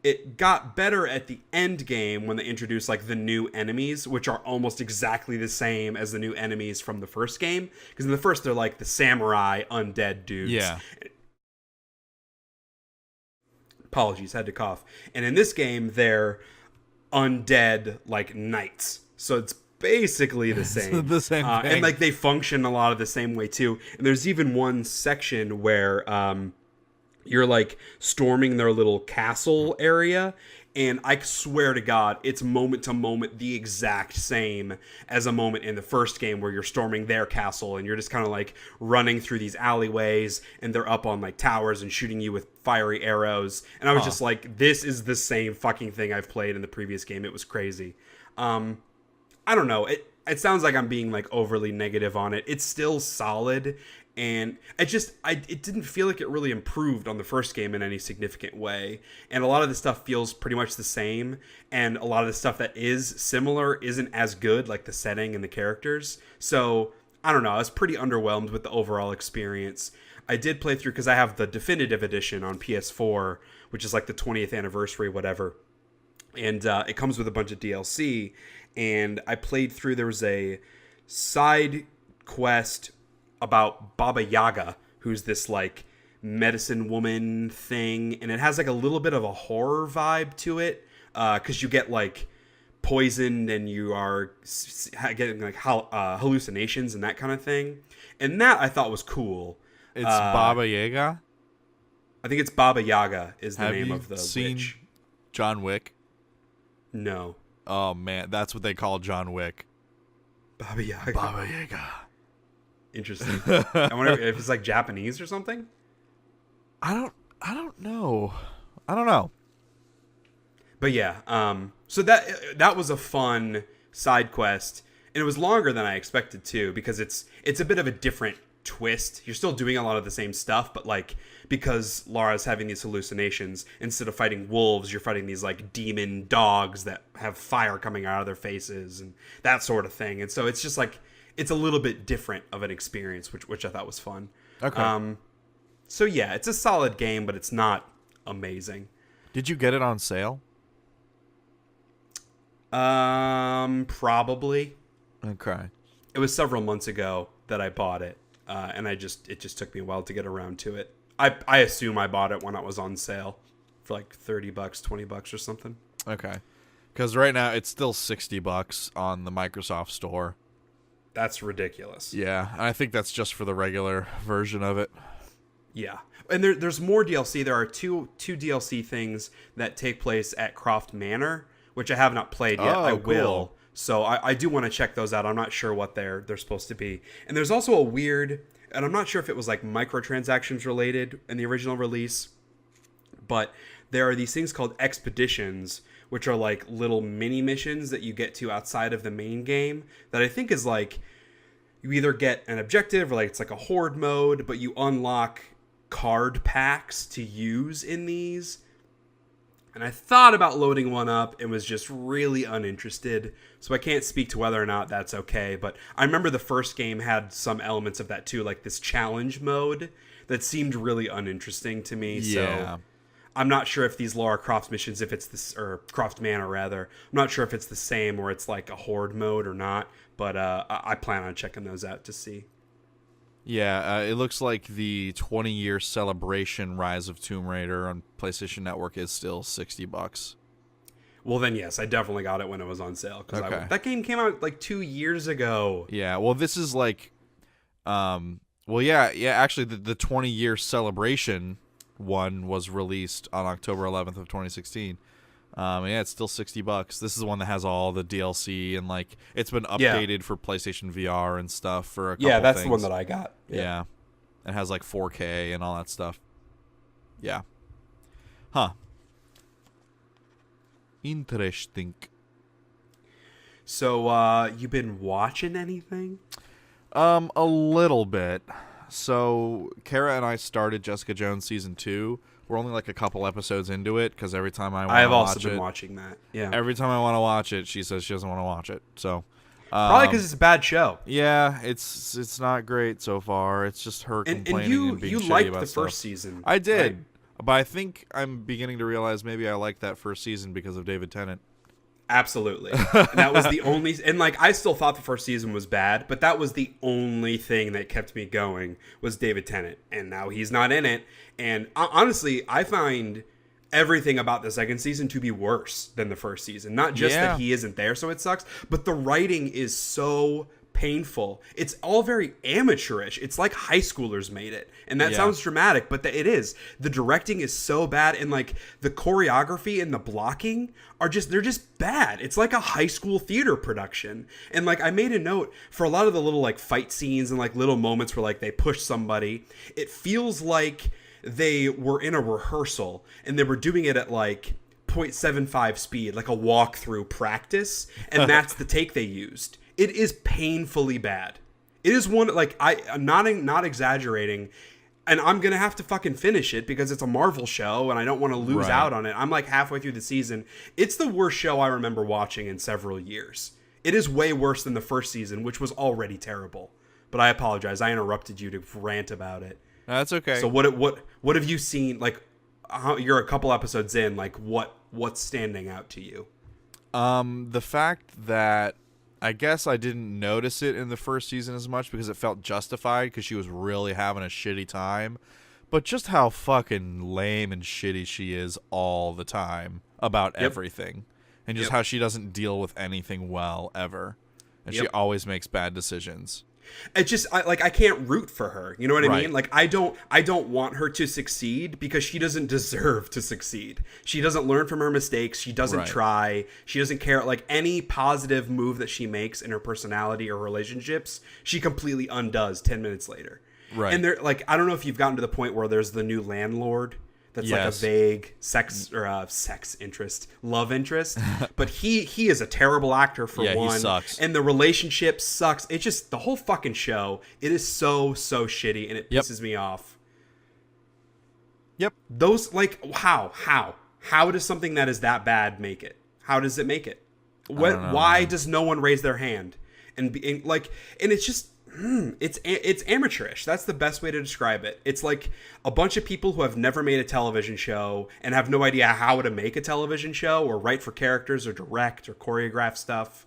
It got better at the end game when they introduced like the new enemies, which are almost exactly the same as the new enemies from the first game. Because in the first, they're like the samurai undead dudes. Yeah. Apologies, had to cough. And in this game, they're undead like knights. So it's basically the same. The same thing. And like they function a lot of the same way too. And there's even one section where you're like storming their little castle area, and I swear to God, it's moment to moment the exact same as a moment in the first game where you're storming their castle and you're just kind of like running through these alleyways, and they're up on like towers and shooting you with fiery arrows. And I was just like, this is the same fucking thing I've played in the previous game. It was crazy. I don't know. It sounds like I'm being like overly negative on it. It's still solid. And it didn't feel like it really improved on the first game in any significant way. And a lot of the stuff feels pretty much the same. And a lot of the stuff that is similar isn't as good, like the setting and the characters. So, I don't know. I was pretty underwhelmed with the overall experience. I did play through, because I have the definitive edition on PS4, which is like the 20th anniversary, whatever. And it comes with a bunch of DLC. And I played through, there was a side quest about Baba Yaga, who's this like medicine woman thing, and it has like a little bit of a horror vibe to it, because you get like poisoned and you are getting like hallucinations and that kind of thing, and that I thought was cool. It's Baba Yaga? I think it's Baba Yaga is the name of the seen witch. John Wick? No. Oh man, that's what they call John Wick. Baba Yaga. Baba Yaga. Interesting. I wonder if it's like Japanese or something. I don't know. I don't know. But yeah, so that was a fun side quest, and it was longer than I expected too, because it's a bit of a different twist. You're still doing a lot of the same stuff, but like because Lara's having these hallucinations, instead of fighting wolves, you're fighting these like demon dogs that have fire coming out of their faces and that sort of thing. And so it's just like it's a little bit different of an experience, which I thought was fun. Okay. So yeah, it's a solid game, but it's not amazing. Did you get it on sale? Probably. Okay. It was several months ago that I bought it, and it just took me a while to get around to it. I assume I bought it when it was on sale for like $30, $20 or something. Okay. Because right now it's still $60 on the Microsoft Store. That's ridiculous. Yeah, and I think that's just for the regular version of it. Yeah, and there's more DLC. There are two DLC things that take place at Croft Manor, which I have not played yet. I will. So I do want to check those out. I'm not sure what they're supposed to be. And there's also a weird, and I'm not sure if it was like microtransactions related in the original release, but there are these things called expeditions, which are like little mini missions that you get to outside of the main game that I think is like you either get an objective or like it's like a horde mode, but you unlock card packs to use in these. And I thought about loading one up and was just really uninterested. So I can't speak to whether or not that's okay. But I remember the first game had some elements of that too, like this challenge mode that seemed really uninteresting to me. Yeah. So I'm not sure if these Lara Croft missions, if it's this, or Croft Manor rather, I'm not sure if it's the same or it's like a horde mode or not. But I plan on checking those out to see. Yeah, it looks like the 20-year celebration Rise of Tomb Raider on PlayStation Network is still $60. Well, then, yes, I definitely got it when it was on sale. Okay. That game came out like 2 years ago. Yeah, well, this is like, actually, the 20-year celebration one was released on October 11th of 2016. Yeah, it's still $60. This is the one that has all the DLC and like it's been updated for PlayStation VR and stuff for a couple Yeah, that's things. the one that I got. Yeah. It has like 4K and all that stuff. Yeah. Huh. Interesting. So, you been watching anything? A little bit. So, Kara and I started Jessica Jones season 2. We're only like a couple episodes into it because every time I want to watch it, I have also been watching that. Yeah. Every time I want to watch it, she says she doesn't want to watch it. So probably because it's a bad show. Yeah, it's not great so far. It's just her complaining and being you shitty liked about the stuff. first season. I did, right? but I think I'm beginning to realize maybe I liked that first season because of David Tennant. Absolutely. And that was the only, and like I still thought the first season was bad, but that was the only thing that kept me going was David Tennant, and now he's not in it. And honestly, I find everything about the second season to be worse than the first season. Not just that he isn't there, so it sucks, but the writing is so painful. It's all very amateurish. It's like high schoolers made it. And that sounds dramatic, but it is. The directing is so bad, and like the choreography and the blocking are they're just bad. It's like a high school theater production. And like I made a note for a lot of the little like fight scenes and like little moments where like they push somebody, it feels like they were in a rehearsal and they were doing it at like 0.75 speed, like a walkthrough practice, and that's the take they used. It is painfully bad. It is one, like, I'm not exaggerating, and I'm going to have to fucking finish it because it's a Marvel show and I don't want to lose out on it. I'm like halfway through the season. It's the worst show I remember watching in several years. It is way worse than the first season, which was already terrible. But I apologize. I interrupted you to rant about it. No, that's okay. So what have you seen? Like, you're a couple episodes in. Like, what's standing out to you? The fact that I guess I didn't notice it in the first season as much because it felt justified because she was really having a shitty time. But just how fucking lame and shitty she is all the time about everything. And just how she doesn't deal with anything well ever. And she always makes bad decisions. It just I can't root for her. You know what I mean? Like I don't want her to succeed because she doesn't deserve to succeed. She doesn't learn from her mistakes. She doesn't try. She doesn't care. Like any positive move that she makes in her personality or relationships, she completely undoes 10 minutes later. Right. And they're like, I don't know if you've gotten to the point where there's the new landlord that's like a vague love interest. But he is a terrible actor for one. He sucks. And the relationship sucks. It's just the whole fucking show. It is so shitty, and it pisses me off. Yep. Those how does something that is that bad make it? How does it make it? Why does no one raise their hand? And it's just it's amateurish. That's the best way to describe it. It's like a bunch of people who have never made a television show and have no idea how to make a television show or write for characters or direct or choreograph stuff.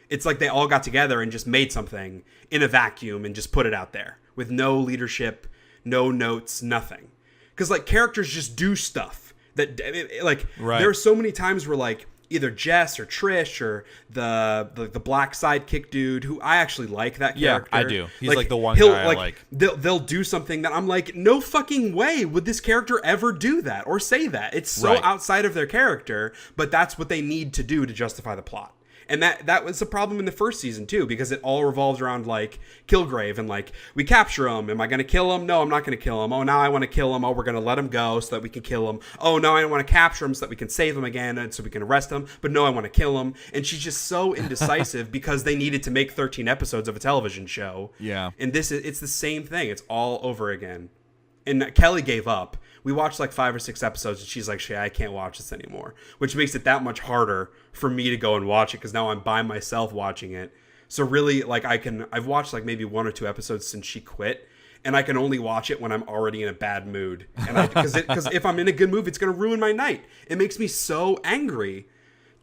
It's like they all got together and just made something in a vacuum and just put it out there with no leadership, no notes, nothing. Because like characters just do stuff that there are so many times where like either Jess or Trish or the black sidekick dude, who I actually like that character. Yeah, I do. He's like the one guy I like. They'll do something that I'm like, no fucking way would this character ever do that or say that. It's so outside of their character, but that's what they need to do to justify the plot. And that was a problem in the first season too, because it all revolves around like Kilgrave and like, we capture him. Am I going to kill him? No, I'm not going to kill him. Oh, now I want to kill him. Oh, we're going to let him go so that we can kill him. Oh, no, I want to capture him so that we can save him again and so we can arrest him. But no, I want to kill him. And she's just so indecisive because they needed to make 13 episodes of a television show. Yeah. And it's the same thing. It's all over again. And Kelly gave up. We watched like 5 or 6 episodes and she's like, Shea, I can't watch this anymore, which makes it that much harder for me to go and watch it because now I'm by myself watching it. So really, like I've watched like maybe 1 or 2 episodes since she quit, and I can only watch it when I'm already in a bad mood. And because if I'm in a good mood, it's going to ruin my night. It makes me so angry.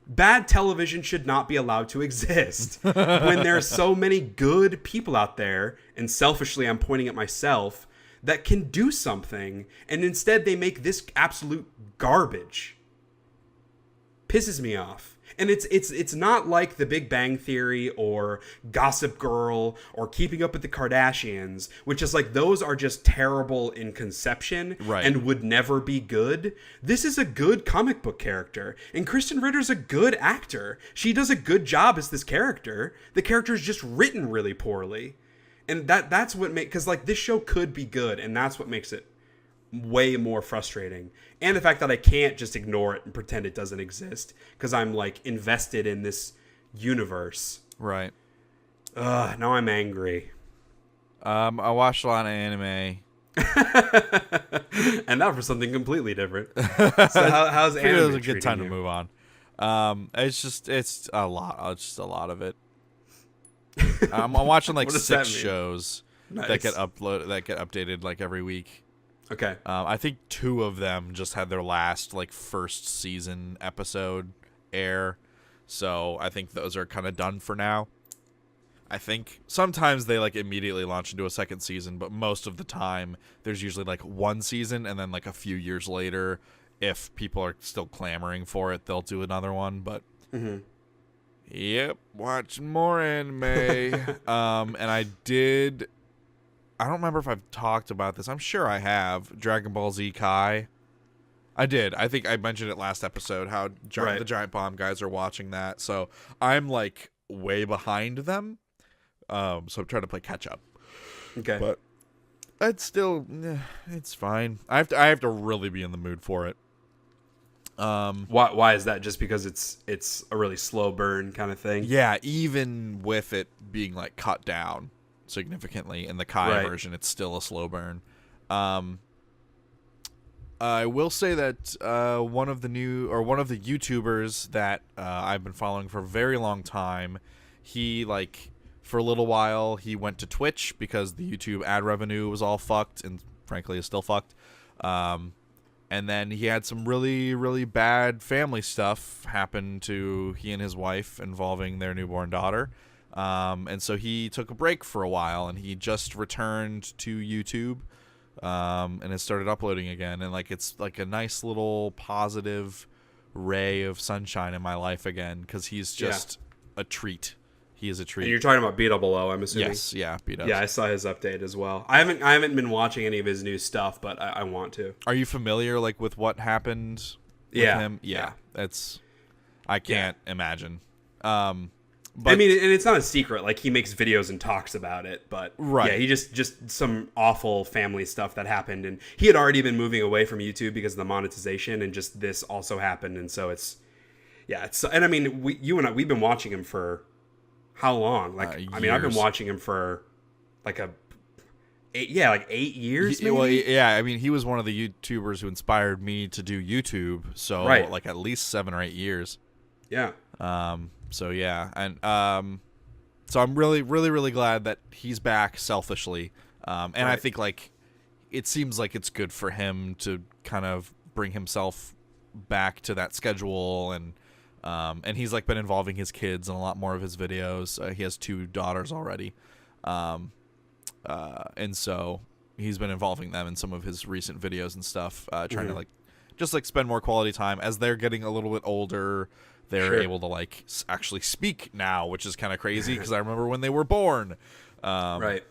Bad television should not be allowed to exist when there are so many good people out there, and selfishly I'm pointing at myself, that can do something, and instead they make this absolute garbage. Pisses me off. And it's not like The Big Bang Theory or Gossip Girl or Keeping Up with the Kardashians, which is like, those are just terrible in conception and would never be good. This is a good comic book character, and Kristen Ritter's a good actor. She does a good job as this character. The character is just written really poorly. And that's what makes, because like this show could be good, and that's what makes it way more frustrating. And the fact that I can't just ignore it and pretend it doesn't exist because I'm like invested in this universe. Right. Now I'm angry. I watched a lot of anime. And now for something completely different. So how's anime? It was a good time to move on. It's a lot. It's just a lot of it. I'm watching like 6 shows that get updated like every week. Okay. I think 2 of them just had their last like first season episode air, so I think those are kind of done for now. I think sometimes they like immediately launch into a second season, but most of the time there's usually like 1 season, and then like a few years later, if people are still clamoring for it, they'll do another one. But yep, watch more anime. And I don't remember if I've talked about this. I'm sure I have. Dragon Ball Z Kai. I did. I think I mentioned it last episode, how the Giant Bomb guys are watching that. So I'm like way behind them. So I'm trying to play catch up. Okay. But it's still, it's fine. I have to really be in the mood for it. Why is that? Just because it's a really slow burn kind of thing? Yeah, even with it being like cut down significantly in the Kai version, it's still a slow burn. I will say that one of the YouTubers that I've been following for a very long time, he like for a little while he went to Twitch because the YouTube ad revenue was all fucked, and frankly is still fucked. And then he had some really, really bad family stuff happen to he and his wife involving their newborn daughter. And so he took a break for a while, and he just returned to YouTube and has started uploading again. And like it's like a nice little positive ray of sunshine in my life again, because he's just a treat. He is a treat. And you're talking about B-double-O, I'm assuming? Yes, yeah, B-double. Yeah, I saw his update as well. I haven't been watching any of his new stuff, but I want to. Are you familiar like with what happened with him? Yeah. That's I can't imagine. But, I mean, and it's not a secret. Like, he makes videos and talks about it. But, Right. yeah, he just some awful family stuff that happened. And he had already been moving away from YouTube because of the monetization. And just this also happened. And so it's... Yeah, and I mean, we've been watching him for how long? Like, I mean, I've been watching him for like 8 years, maybe? Well, yeah, I mean, he was one of the YouTubers who inspired me to do YouTube. So, like, at least 7 or 8 years. Yeah. So yeah, and so I'm really, really, really glad that he's back selfishly. And I think like it seems like it's good for him to kind of bring himself back to that schedule, and he's like been involving his kids in a lot more of his videos. He has 2 daughters already, and so he's been involving them in some of his recent videos and stuff, trying to like just like spend more quality time as they're getting a little bit older. They're able to like actually speak now, which is kind of crazy because I remember when they were born. Right.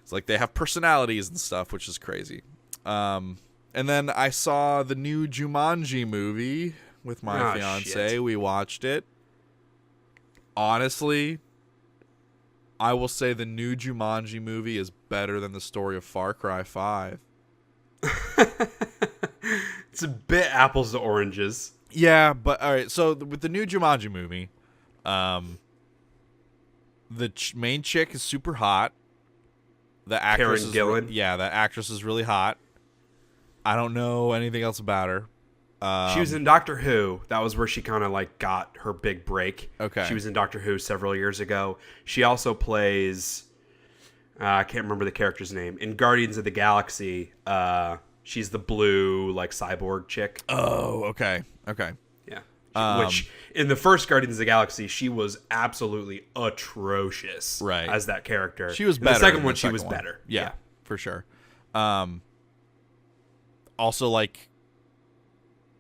It's like they have personalities and stuff, which is crazy. And then I saw the new Jumanji movie with my fiance. Shit. We watched it. Honestly, I will say the new Jumanji movie is better than the story of Far Cry 5. It's a bit apples to oranges. Yeah, but all right. So with the new Jumanji movie, the main chick is super hot. The actress Karen Gillan. That actress is really hot. I don't know anything else about her. She was in Doctor Who. That was where she kind of like got her big break. Okay. She was in Doctor Who several years ago. She also plays, I can't remember the character's name, in Guardians of the Galaxy. She's the blue like cyborg chick. Oh, okay. Yeah. Which in the first Guardians of the Galaxy, she was absolutely atrocious. Right. As that character. She was in better. The second in one, the she second was one. better. Yeah, for sure. Also, like,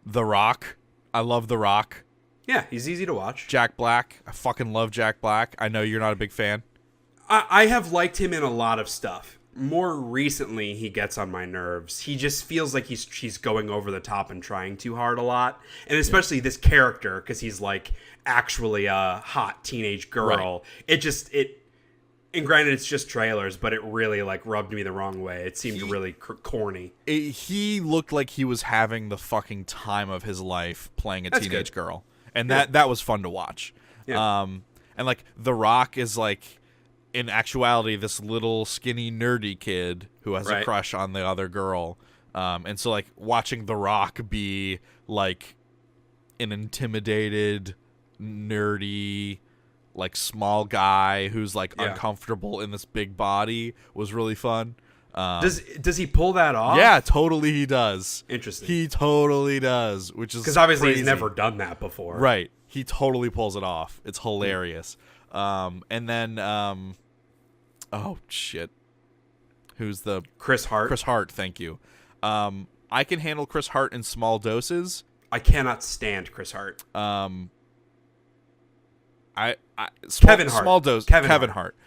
The Rock. I love The Rock. Yeah, he's easy to watch. Jack Black. I fucking love Jack Black. I know you're not a big fan. I have liked him in a lot of stuff. More recently, he gets on my nerves. He just feels like he's going over the top and trying too hard a lot. And especially this character, because he's like actually a hot teenage girl. Right. And granted, it's just trailers, but it really like rubbed me the wrong way. It seemed really corny. He looked like he was having the fucking time of his life playing a teenage girl. And Yeah. that was fun to watch. Yeah. And like The Rock is like, in actuality, this little skinny nerdy kid who has a crush on the other girl. And so like watching The Rock be like an intimidated, nerdy, like small guy who's like uncomfortable in this big body was really fun. Does he pull that off? Yeah, totally he does. Interesting. He totally does, which is because obviously crazy. he's never done that before. Right. He totally pulls it off. It's hilarious. And then oh shit. Who's the Chris Hart? Chris Hart, thank you. I can handle Chris Hart in small doses. I cannot stand Chris Hart. Kevin Hart. Small dose. Kevin Hart.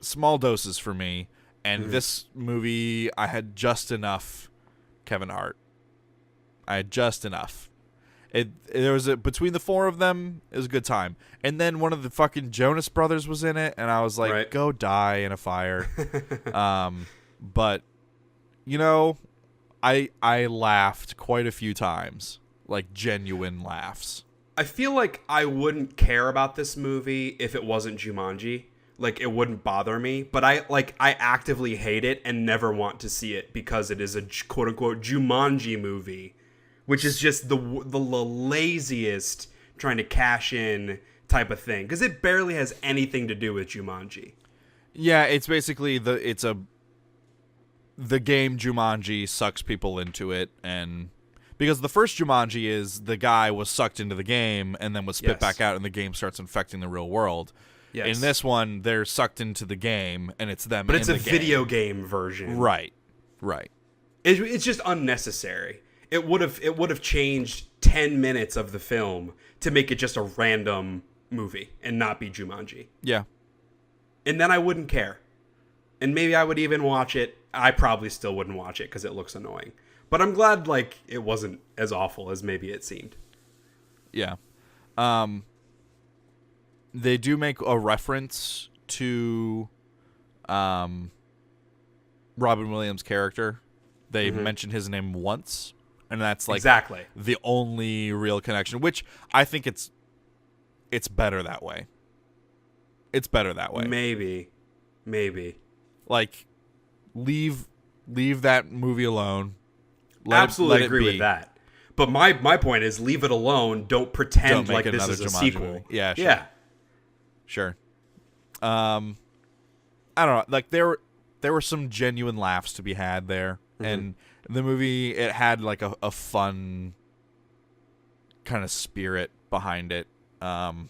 Small doses for me. And this movie, I had just enough Kevin Hart. I had just enough. There was between the 4 of them, it was a good time. And then one of the fucking Jonas Brothers was in it, and I was like, go die in a fire. But you know, I laughed quite a few times, like genuine laughs. I feel like I wouldn't care about this movie if it wasn't Jumanji. Like, it wouldn't bother me, but I actively hate it and never want to see it because it is a quote-unquote Jumanji movie, which is just the laziest trying to cash in type of thing, because it barely has anything to do with Jumanji. Yeah, it's basically the game Jumanji sucks people into it, and because the first Jumanji is the guy was sucked into the game and then was spit back out, and the game starts infecting the real world. Yes. In this one, they're sucked into the game, and it's them. But it's a video game version, right? It's just unnecessary. It would have changed 10 minutes of the film to make it just a random movie and not be Jumanji. Yeah, and then I wouldn't care, and maybe I would even watch it. I probably still wouldn't watch it because it looks annoying. But I'm glad like it wasn't as awful as maybe it seemed. Yeah. they do make a reference to Robin Williams' character. They mention his name once, and that's like exactly the only real connection, which I think it's better that way. It's better that way. Maybe. Like, leave that movie alone. Absolutely agree with that. But my point is, leave it alone. Don't pretend like this is a Jumanji sequel. movie. Yeah, sure. Yeah. Sure. I don't know. Like, there were some genuine laughs to be had there. And the movie, it had like a fun kind of spirit behind it. It's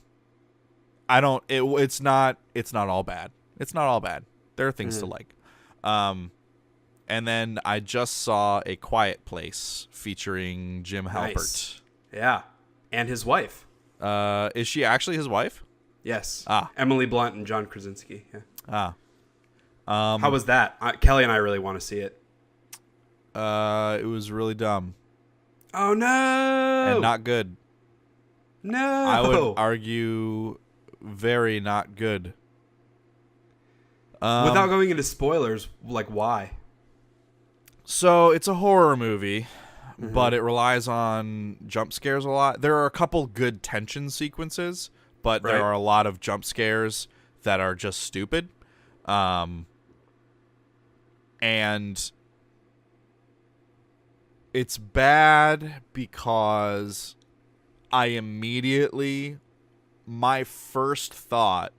not all bad. It's not all bad. There are things to like. And then I just saw A Quiet Place featuring Jim Halpert. Nice. Yeah. And his wife. Is she actually his wife? Yes. Ah. Emily Blunt and John Krasinski. Yeah. How was that? Kelly and I really want to see it. It was really dumb. Oh, no. And not good. No. I would argue very not good. Without going into spoilers, like, why? So it's a horror movie, but it relies on jump scares a lot. There are a couple good tension sequences, but there are a lot of jump scares that are just stupid. And it's bad because my first thought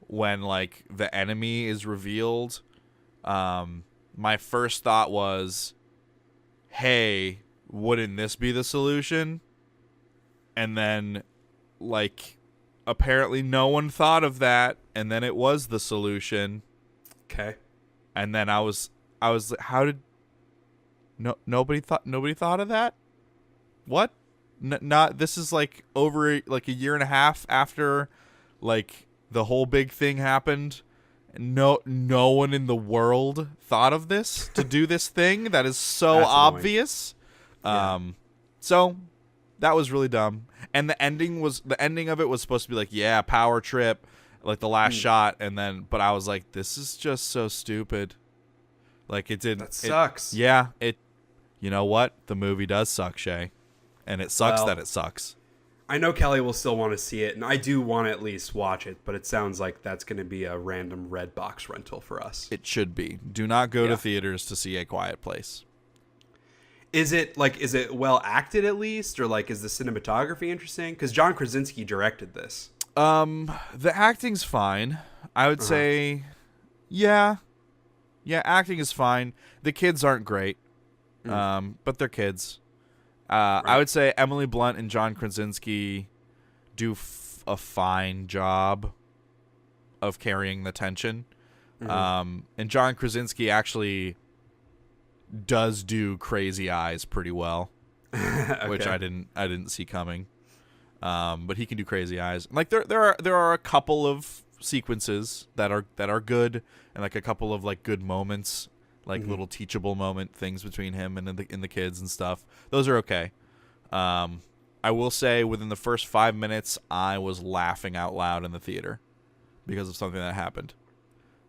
when like the enemy is revealed, my first thought was, hey, wouldn't this be the solution? And then, like, apparently no one thought of that, and then it was the solution. Okay. And then I was like, how did nobody thought of that? What? Not this is like over like a year and a half after like the whole big thing happened. No one in the world thought of this to do this thing that is so obvious. So that was really dumb. And the ending of it was supposed to be like, yeah, power trip, like the last shot, and then but I was like, this is just so stupid. Like it didn't. That sucks. You know what? The movie does suck, Shea. And it sucks that it sucks. I know Kelly will still want to see it, and I do want to at least watch it, but it sounds like that's going to be a random Redbox rental for us. It should be. Do not go to theaters to see A Quiet Place. Is it well acted at least, or like is the cinematography interesting? Because John Krasinski directed this. The acting's fine. I would say, yeah, acting is fine. The kids aren't great, but they're kids. I would say Emily Blunt and John Krasinski do a fine job of carrying the tension. And John Krasinski actually does do Crazy Eyes pretty well, which I didn't see coming. But he can do Crazy Eyes. Like there are a couple of sequences that are good, and like a couple of like good moments. Like little teachable moment things between him and the kids and stuff. Those are okay. I will say within the first 5 minutes, I was laughing out loud in the theater because of something that happened.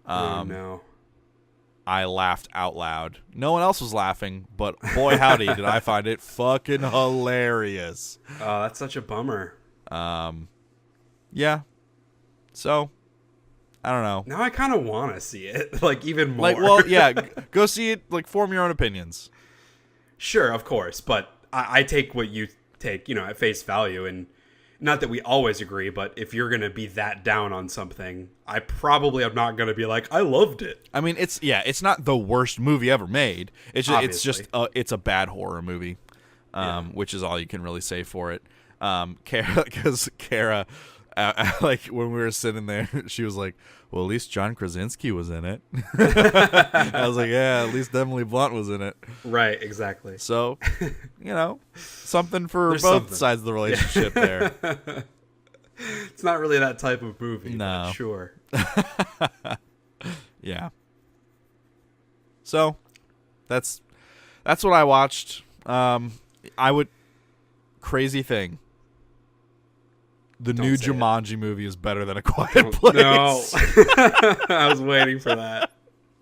Oh no! I laughed out loud. No one else was laughing, but boy howdy did I find it fucking hilarious. Oh, that's such a bummer. Yeah. So. I don't know. Now I kind of want to see it, like even more. Like, well, yeah, go see it. Like, form your own opinions. Sure, of course, but I take what you take, at face value, and not that we always agree. But if you're gonna be that down on something, I probably am not gonna be like, I loved it. I mean, it's not the worst movie ever made. It's just a bad horror movie, which is all you can really say for it. Kara. Like when we were sitting there, she was like, well, at least John Krasinski was in it. I was like, yeah, at least Emily Blunt was in it. Right, exactly. So, something for both sides of the relationship there. It's not really that type of movie. No. But sure. Yeah. So, that's what I watched. Crazy thing. The Don't new say it. Jumanji movie is better than A Quiet Place. No. I was waiting for that.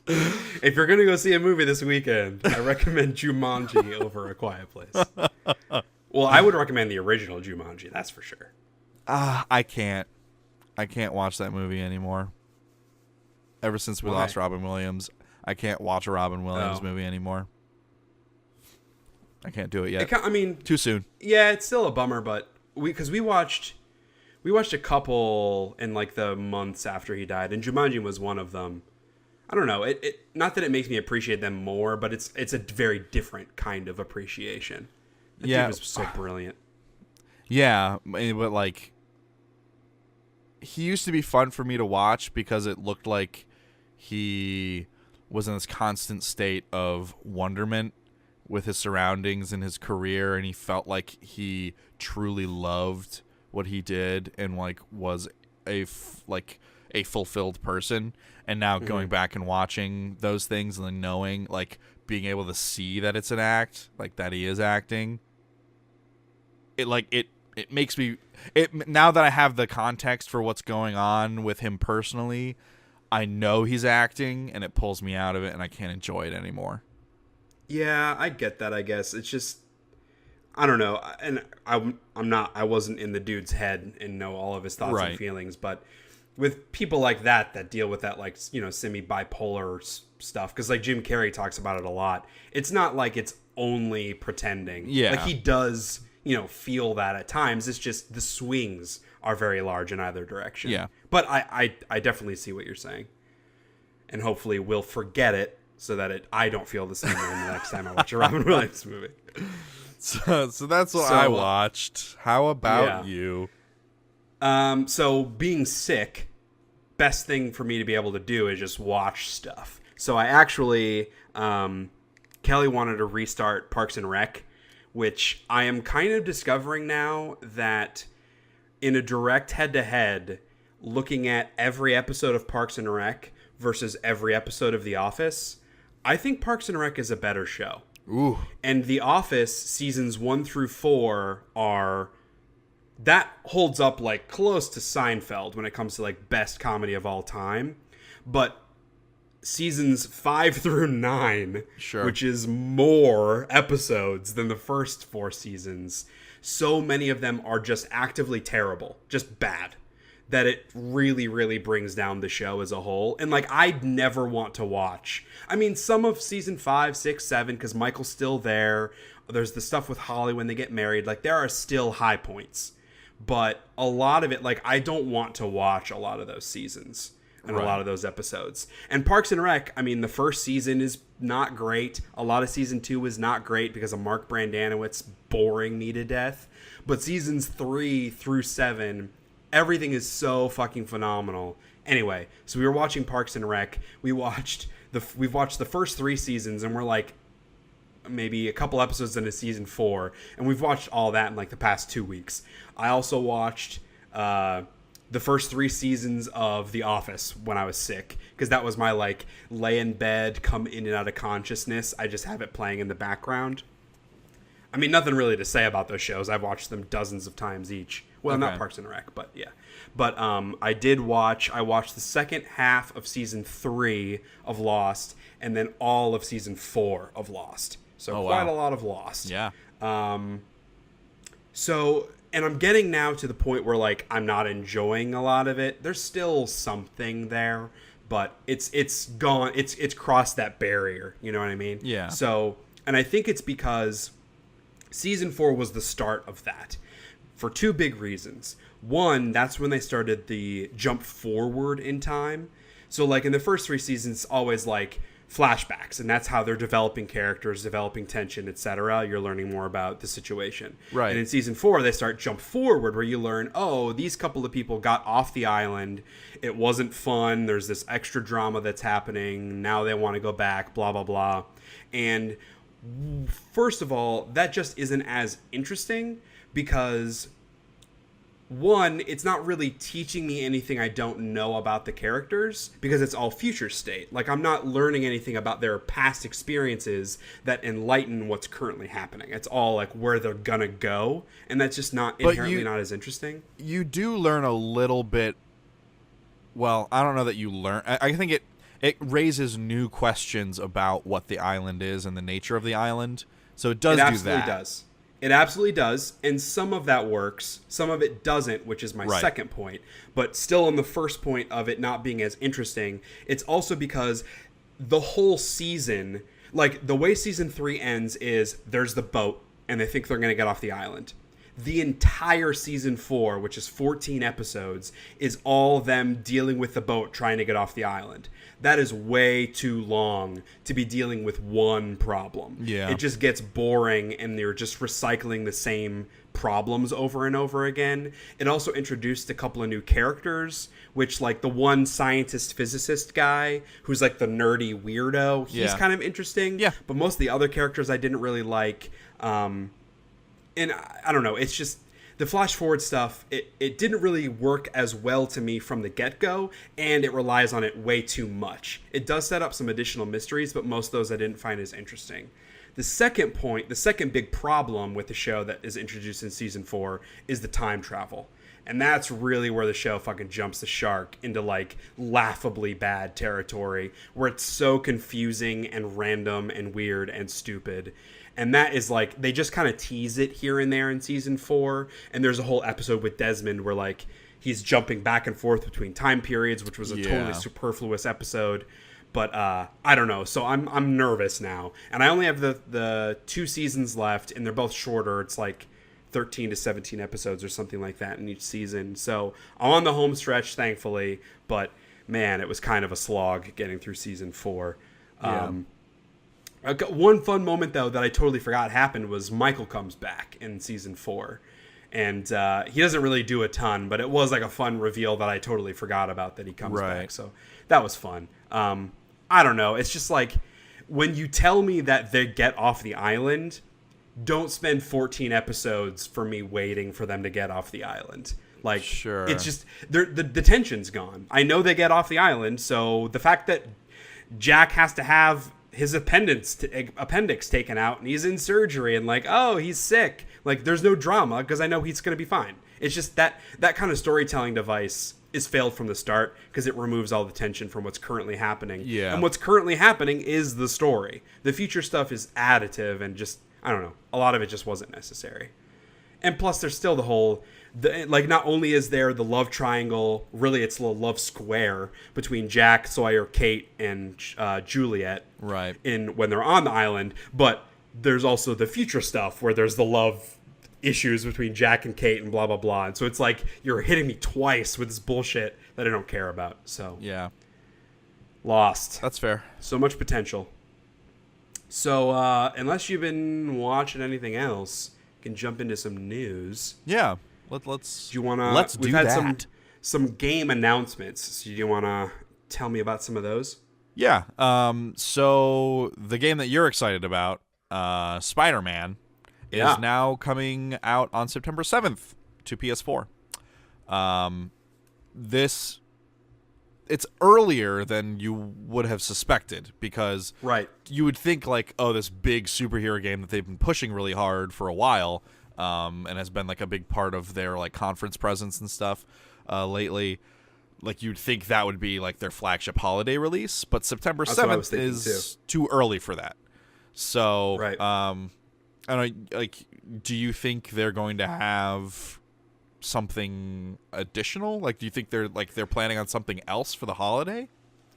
If you're going to go see a movie this weekend, I recommend Jumanji over A Quiet Place. Well, I would recommend the original Jumanji, that's for sure. I can't watch that movie anymore. Ever since we lost Robin Williams, I can't watch a Robin Williams movie anymore. I can't do it yet. Too soon. Yeah, it's still a bummer, but we watched a couple in like the months after he died, and Jumanji was one of them. I don't know. It not that it makes me appreciate them more, but it's a very different kind of appreciation. That dude was so brilliant. Yeah, but like, he used to be fun for me to watch because it looked like he was in this constant state of wonderment with his surroundings and his career, and he felt like he truly loved what he did and like was a fulfilled person. And now going back and watching those things and then knowing, like, being able to see that it's an act, like that he is acting, it makes me, now that I have the context for what's going on with him personally, I know he's acting, and it pulls me out of it, and I can't enjoy it anymore. Yeah, I get that, I guess. It's just, I don't know. And I wasn't in the dude's head and know all of his thoughts and feelings, but with people like that deal with that, like, you know, semi-bipolar stuff, because like Jim Carrey talks about it a lot. It's not like it's only pretending. Yeah. Like, he does, you know, feel that at times. It's just the swings are very large in either direction. Yeah. But I definitely see what you're saying. And hopefully we'll forget it so that I don't feel the same way the next time I watch a Robin Williams movie. So that's what I watched. How about you? So being sick, best thing for me to be able to do is just watch stuff. So I actually, Kelly wanted to restart Parks and Rec, which I am kind of discovering now that in a direct head-to-head, looking at every episode of Parks and Rec versus every episode of The Office, I think Parks and Rec is a better show. Ooh. And The Office seasons 1 through 4 that holds up like close to Seinfeld when it comes to like best comedy of all time. But seasons 5 through 9, which is more episodes than the first 4 seasons, so many of them are just actively terrible, just bad, that it really, really brings down the show as a whole. And like, I'd never want to watch. I mean, some of season 5, 6, 7, because Michael's still there. There's the stuff with Holly when they get married. Like, there are still high points. But a lot of it, like, I don't want to watch a lot of those seasons and a lot of those episodes. And Parks and Rec, I mean, the first season is not great. A lot of season 2 is not great because of Mark Brandanowitz boring me to death. But seasons 3 through 7, everything is so fucking phenomenal. Anyway, so we were watching Parks and Rec. We've watched the first 3 seasons, and we're like maybe a couple episodes into season 4, and we've watched all that in like the past 2 weeks. I also watched the first 3 seasons of The Office when I was sick, because that was my like lay in bed, come in and out of consciousness. I just have it playing in the background. I mean, nothing really to say about those shows. I've watched them dozens of times each. Well, not Parks and Rec, but yeah. But I watched the second half of season 3 of Lost, and then all of season 4 of Lost. So quite a lot of Lost. Yeah. And I'm getting now to the point where like I'm not enjoying a lot of it. There's still something there, but it's gone. It's crossed that barrier. You know what I mean? Yeah. So, and I think it's because season 4 was the start of that for 2 big reasons. One, that's when they started the jump forward in time. So like in the first 3 seasons, always like flashbacks, and that's how they're developing characters, developing tension, etc. You're learning more about the situation. Right. And in season 4, they start jump forward, where you learn, oh, these couple of people got off the island. It wasn't fun. There's this extra drama that's happening. Now they want to go back, blah, blah, blah. And first of all, that just isn't as interesting, because one, it's not really teaching me anything I don't know about the characters because it's all future state. Like, I'm not learning anything about their past experiences that enlighten what's currently happening. It's all like where they're gonna go, and that's just not inherently not as interesting. You do learn a little bit. Well, I don't know that you learn. I think it raises new questions about what the island is and the nature of the island. So it does do that. It absolutely does. It absolutely does, and some of that works, some of it doesn't, which is my second point. But still on the first point of it not being as interesting, it's also because the whole season, like the way season 3 ends is there's the boat, and they think they're going to get off the island. The entire season 4, which is 14 episodes, is all them dealing with the boat trying to get off the island. That is way too long to be dealing with one problem. Yeah. It just gets boring, and they're just recycling the same problems over and over again. It also introduced a couple of new characters, which, like, the one scientist physicist guy who's like the nerdy weirdo, he's kind of interesting. Yeah. But most of the other characters I didn't really like. And I don't know, it's just the flash forward stuff, it didn't really work as well to me from the get-go, and it relies on it way too much. It does set up some additional mysteries, but most of those I didn't find as interesting. The second big problem with the show that is introduced in season 4 is the time travel. And that's really where the show fucking jumps the shark into, like, laughably bad territory, where it's so confusing and random and weird and stupid. And that is, like, they just kind of tease it here and there in season 4. And there's a whole episode with Desmond where, like, he's jumping back and forth between time periods, which was a totally superfluous episode. But I don't know. So I'm nervous now. And I only have the 2 seasons left, and they're both shorter. It's like 13 to 17 episodes or something like that in each season. So I'm on the home stretch, thankfully. But, man, it was kind of a slog getting through season 4. One fun moment, though, that I totally forgot happened was Michael comes back in season 4. And he doesn't really do a ton, but it was like a fun reveal that I totally forgot about that he comes back. So that was fun. I don't know. It's just like when you tell me that they get off the island, don't spend 14 episodes for me waiting for them to get off the island. Like, it's just the tension's gone. I know they get off the island, so the fact that Jack has to have his appendix taken out and he's in surgery and, like, oh, he's sick. Like, there's no drama because I know he's going to be fine. It's just that kind of storytelling device is failed from the start because it removes all the tension from what's currently happening. Yeah. And what's currently happening is the story. The future stuff is additive and just, I don't know, a lot of it just wasn't necessary. And plus there's still the whole, like, not only is there the love triangle, really it's the love square between Jack, Sawyer, Kate, and Juliet. Right. When they're on the island, but there's also the future stuff where there's the love issues between Jack and Kate and blah, blah, blah. And so it's like you're hitting me twice with this bullshit that I don't care about. So yeah. Lost. That's fair. So much potential. So unless you've been watching anything else, you can jump into some news. Yeah. Let's do that. We've had some game announcements. So do you want to tell me about some of those? Yeah. So the game that you're excited about, Spider-Man, is now coming out on September 7th to PS4. It's earlier than you would have suspected because you would think, like, oh, this big superhero game that they've been pushing really hard for a while, and has been, like, a big part of their, like, conference presence and stuff lately. Like, you'd think that would be, like, their flagship holiday release, but September 7th is too early for that. So, I don't know, like, do you think they're going to have something additional? Like, do you think they're planning on something else for the holiday?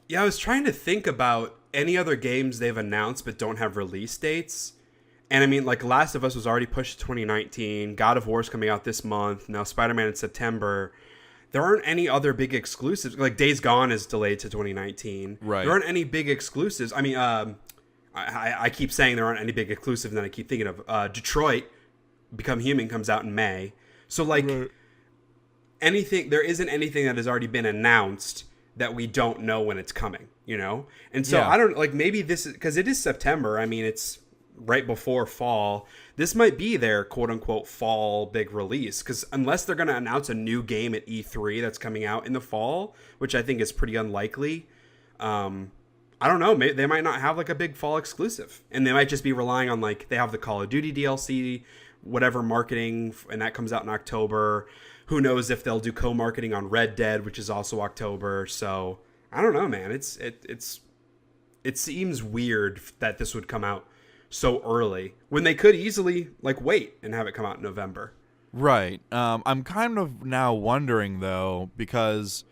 Yeah, I was trying to think about any other games they've announced but don't have release dates. And I mean, like, Last of Us was already pushed to 2019. God of War's coming out this month. Now Spider-Man in September. There aren't any other big exclusives. Like, Days Gone is delayed to 2019. Right. There aren't any big exclusives. I mean, I keep saying there aren't any big exclusives, and then I keep thinking of Detroit Become Human comes out in May. So, like, there isn't anything that has already been announced that we don't know when it's coming, you know? And so I don't, like, maybe this is, because it is September. I mean, it's right before fall. This might be their quote-unquote fall big release, because unless they're going to announce a new game at E3 that's coming out in the fall, which I think is pretty unlikely, I don't know. They might not have like a big fall exclusive, and they might just be relying on like they have the Call of Duty DLC, whatever marketing, and that comes out in October. Who knows if they'll do co-marketing on Red Dead, which is also October. So I don't know, man. It seems weird that this would come out so early when they could easily like wait and have it come out in November. Right. I'm kind of now wondering though, because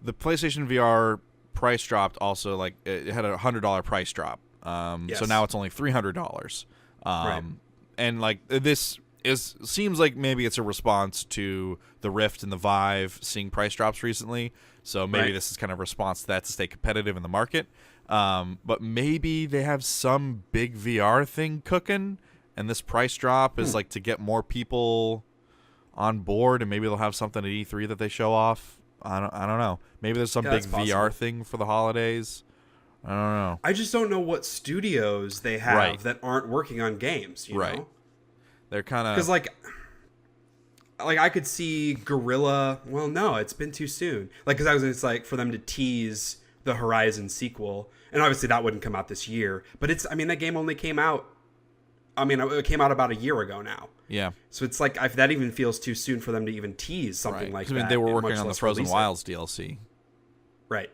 the PlayStation VR price dropped also, like it had $100 price drop. Yes. So now it's only $300. Right. And like this seems like maybe it's a response to the Rift and the Vive seeing price drops recently. So maybe this is kind of a response to that to stay competitive in the market. But maybe they have some big VR thing cooking, and this price drop is like to get more people on board, and maybe they'll have something at E3 that they show off. I don't know. Maybe there's some big VR thing for the holidays. I don't know. I just don't know what studios they have that aren't working on games. You know? They're kind of because like I could see Guerrilla. Well, no, it's been too soon. Like because it's like for them to tease the Horizon sequel, and obviously that wouldn't come out this year. But that game only came out. It came out about a year ago now. Yeah. So it's like if that even feels too soon for them to even tease something like that. They were working on the Frozen Wilds DLC. Right.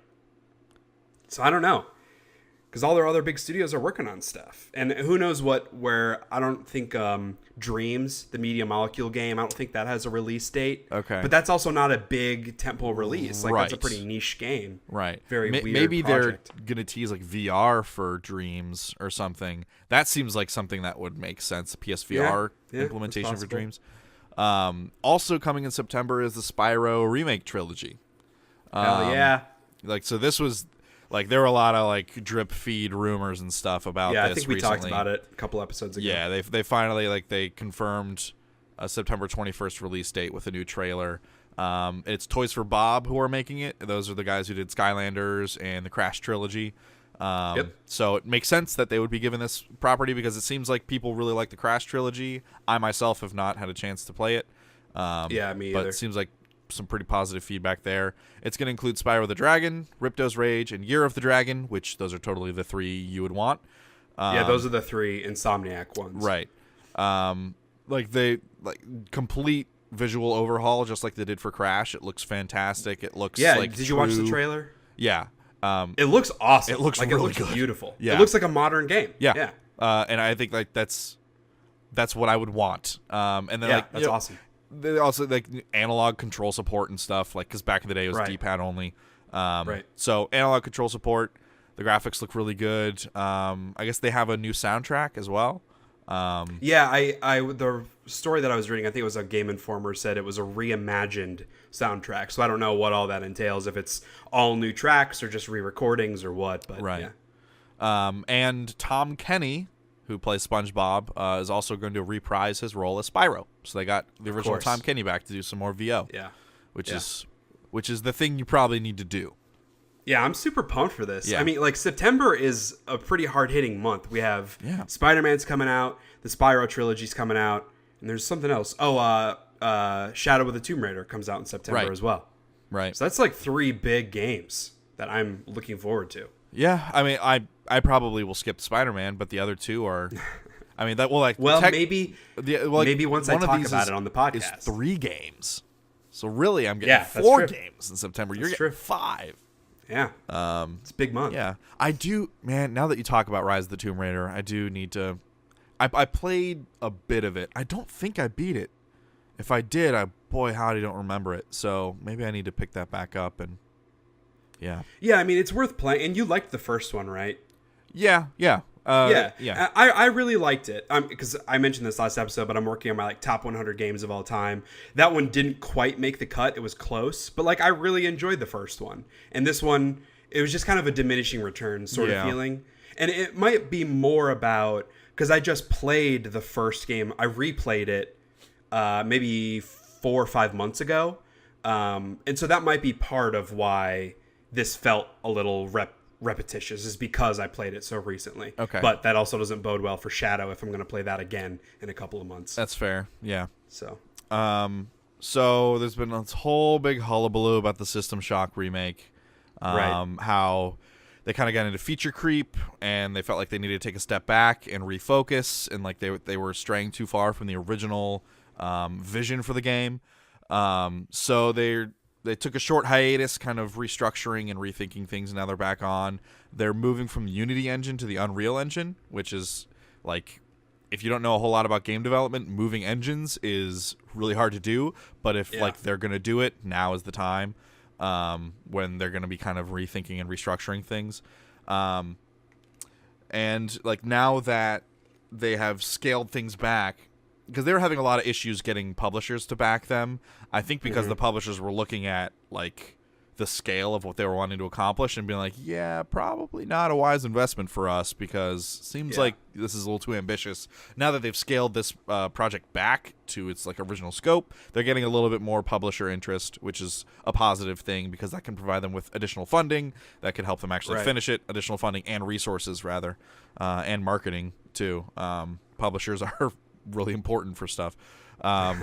So I don't know. Because all their other big studios are working on stuff. And who knows where I don't think Dreams, the Media Molecule game, I don't think that has a release date. Okay. But that's also not a big tentpole release. Like that's a pretty niche game. Right. Very weird maybe project. They're going to tease like VR for Dreams or something. That seems like something that would make sense. PSVR implementation for Dreams. Also coming in September is the Spyro Remake Trilogy. Hell yeah. So this was... Like, there were a lot of, like, drip feed rumors and stuff about this recently. Yeah, I think we talked about it a couple episodes ago. Yeah, they finally, they confirmed a September 21st release date with a new trailer. It's Toys for Bob who are making it. Those are the guys who did Skylanders and the Crash Trilogy. So it makes sense that they would be given this property because it seems like people really like the Crash Trilogy. I myself have not had a chance to play it. Me either. But it seems like some pretty positive feedback there. It's going to include Spyro the Dragon, Ripto's Rage, and Year of the Dragon, which those are totally the three you would want. Those are the three Insomniac ones. Right. Complete visual overhaul, just like they did for Crash. It looks fantastic. It looks did you watch the trailer? Yeah. It looks awesome. It looks really it looks good. Beautiful. Yeah. It looks like a modern game. Yeah. And I think that's what I would want. And then that's awesome. They also analog control support and stuff, because back in the day it was D-pad only. So analog control support. The graphics look really good. I guess they have a new soundtrack as well. The story that I was reading, I think it was a Game Informer, said it was a reimagined soundtrack. So I don't know what all that entails, if it's all new tracks or just re-recordings or what. But and Tom Kenny, who plays SpongeBob, is also going to reprise his role as Spyro. So they got the original Tom Kenny back to do some more VO. Yeah. Which is the thing you probably need to do. Yeah, I'm super pumped for this. Yeah. September is a pretty hard-hitting month. We have Spider-Man's coming out, the Spyro Trilogy's coming out, and there's something else. Shadow of the Tomb Raider comes out in September as well. Right. So that's like 3 big games that I'm looking forward to. Yeah, I probably will skip Spider-Man, but the other two are... maybe once I talk about it on the podcast. Is 3 games. So really, I'm getting 4 games in September. You're getting 5. Yeah. It's a big month. Yeah. I do, man, now that you talk about Rise of the Tomb Raider, I do need to... I played a bit of it. I don't think I beat it. If I did, boy, howdy, don't remember it. So maybe I need to pick that back up and... Yeah. Yeah, it's worth playing. And you liked the first one, right? Yeah. I really liked it because I mentioned this last episode, but I'm working on my top 100 games of all time. That one didn't quite make the cut. It was close, but I really enjoyed the first one. And this one, it was just kind of a diminishing return sort of feeling. And it might be more about, because I just played the first game. I replayed it maybe 4 or 5 months ago. And so that might be part of why this felt a little repetitious is because I played it so recently. Okay. But that also doesn't bode well for Shadow if I'm going to play that again in a couple of months. That's fair. Yeah. So. So there's been this whole big hullabaloo about the System Shock remake. Right. How they kind of got into feature creep, and they felt like they needed to take a step back and refocus, and like they were straying too far from the original vision for the game. So they took a short hiatus, kind of restructuring and rethinking things, and now they're back on. They're moving from the Unity engine to the Unreal engine, which is like, if you don't know a whole lot about game development, moving engines is really hard to do. But if like they're gonna do it, now is the time. When they're going to be kind of rethinking and restructuring things. And like now that they have scaled things back, because they were having a lot of issues getting publishers to back them, I think because the publishers were looking at like the scale of what they were wanting to accomplish and being like, yeah, probably not a wise investment for us, because seems like this is a little too ambitious. Now that they've scaled this project back to its like original scope, they're getting a little bit more publisher interest, which is a positive thing, because that can provide them with additional funding that could help them actually finish it, additional funding and resources rather, and marketing too. Publishers are really important for stuff.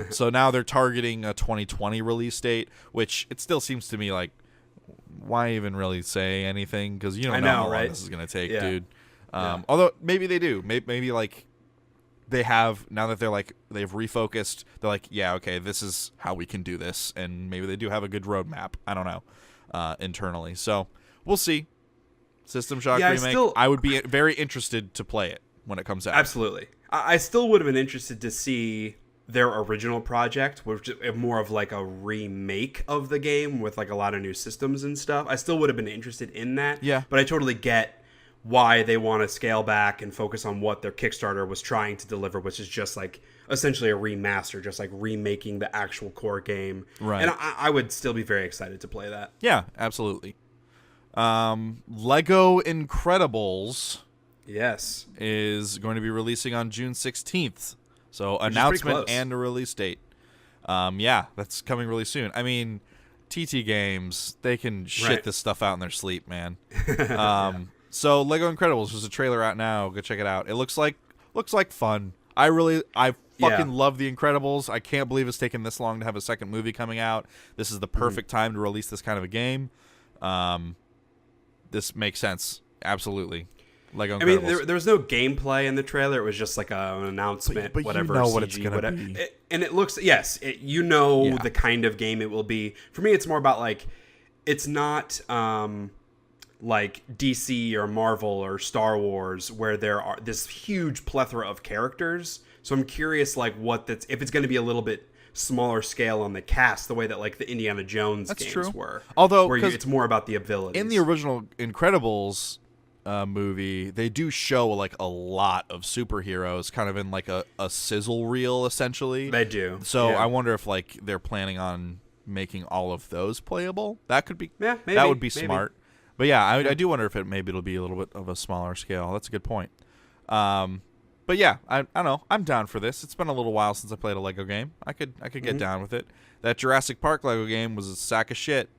So now they're targeting a 2020 release date, which it still seems to me like, why even really say anything? Because you don't know how long this is going to take, dude. Although maybe they do. Maybe like they have, now that they're like, they've refocused, they're like, yeah, okay, this is how we can do this. And maybe they do have a good roadmap. I don't know, internally. So we'll see. System Shock remake. I would be very interested to play it when it comes out. Absolutely. I still would have been interested to see their original project, which is more of like a remake of the game with like a lot of new systems and stuff. I still would have been interested in that. Yeah. But I totally get why they want to scale back and focus on what their Kickstarter was trying to deliver, which is just like essentially a remaster, just like remaking the actual core game. Right. And I would still be very excited to play that. Yeah, absolutely. Lego Incredibles. Yes. Is going to be releasing on June 16th. So announcement and a release date. Yeah, that's coming really soon. I mean, TT Games, they can shit this stuff out in their sleep, man. So Lego Incredibles, there's a trailer out now. Go check it out. It looks like fun. I fucking love the Incredibles. I can't believe it's taken this long to have a second movie coming out. This is the perfect time to release this kind of a game. This makes sense. Absolutely. Lego Incredibles. I mean, there was no gameplay in the trailer. It was just like an announcement, but whatever. You know CG, what it's going to be. And it looks, the kind of game it will be. For me, it's more about like, it's not like DC or Marvel or Star Wars where there are this huge plethora of characters. So I'm curious, like, if it's going to be a little bit smaller scale on the cast, the way that like the Indiana Jones games were. Although, it's more about the abilities. In the original Incredibles movie, they do show like a lot of superheroes kind of in like a sizzle reel, essentially. They do. So I wonder if like they're planning on making all of those playable. That could be, maybe, that would be smart. But yeah, I do wonder if it'll be a little bit of a smaller scale. That's a good point. But yeah, I don't know. I'm down for this. It's been a little while since I played a Lego game. I could get down with it. That Jurassic Park Lego game was a sack of shit.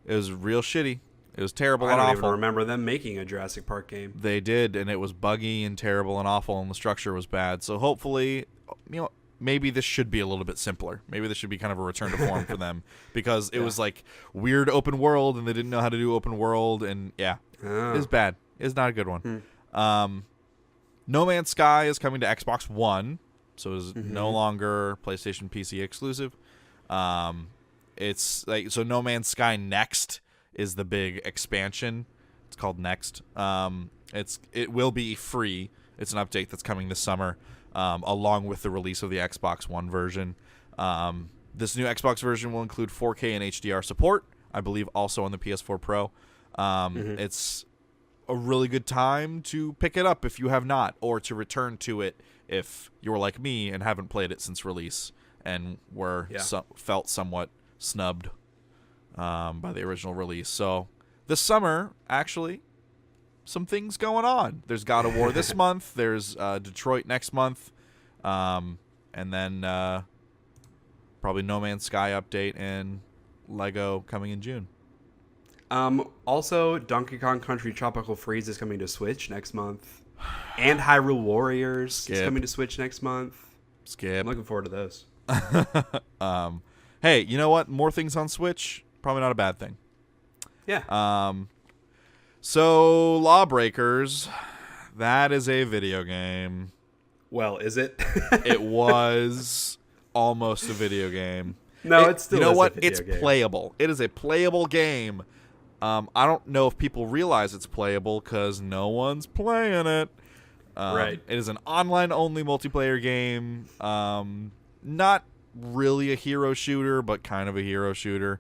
It was real shitty. It was terrible and awful. I don't even remember them making a Jurassic Park game. They did, and it was buggy and terrible and awful, and the structure was bad. So hopefully, maybe this should be a little bit simpler. Maybe this should be kind of a return to form for them, because it was like weird open world, and they didn't know how to do open world, and it was bad. It's not a good one. No Man's Sky is coming to Xbox One, so it's no longer PlayStation PC exclusive. It's like, so No Man's Sky Next is the big expansion. It's called Next. It will be free. It's an update that's coming this summer, along with the release of the Xbox One version. This new Xbox version will include 4K and HDR support, I believe also on the PS4 Pro. It's a really good time to pick it up if you have not, or to return to it if you're like me and haven't played it since release and felt somewhat snubbed by the original release. So this summer, actually, some things going on. There's God of War this month. There's Detroit next month. And then probably No Man's Sky update and Lego coming in June. Also, Donkey Kong Country Tropical Freeze is coming to Switch next month. And Hyrule Warriors is coming to Switch next month. Skip. I'm looking forward to those. Hey, you know what? More things on Switch, probably not a bad thing. Yeah. So, Lawbreakers, that is a video game. Well, is it? It was almost a video game. No, it's still. You know what? A video it's game. playable. It is a playable game. I don't know if people realize it's playable because no one's playing it. Right. It is an online-only multiplayer game. Not really a hero shooter, but kind of a hero shooter.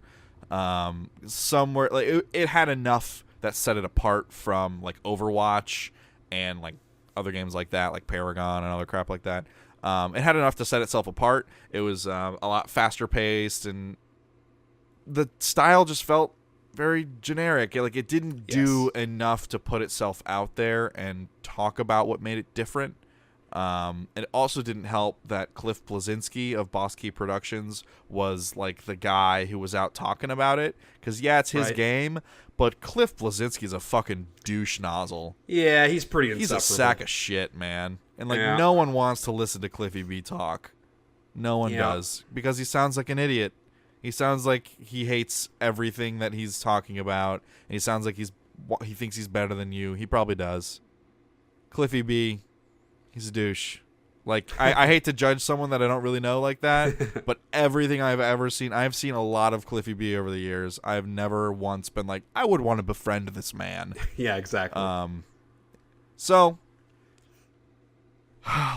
Somewhere like it had enough that set it apart from like Overwatch and like other games like that, like Paragon and other crap like that. It had enough to set itself apart. It was a lot faster paced, and the style just felt very generic. Like it didn't do enough to put itself out there and talk about what made it different. It also didn't help that Cliff Bleszinski of Boss Key Productions was like the guy who was out talking about it. Because it's his game, but Cliff Bleszinski's a fucking douche nozzle. Yeah, he's pretty insufferable. He's a sack of shit, man. And like no one wants to listen to Cliffy B talk. No one does, because he sounds like an idiot. He sounds like he hates everything that he's talking about, and he sounds like he thinks he's better than you. He probably does. Cliffy B, he's a douche. Like, I hate to judge someone that I don't really know like that, but everything I've ever seen, I've seen a lot of Cliffy B over the years. I've never once been like, I would want to befriend this man. Yeah, exactly. So,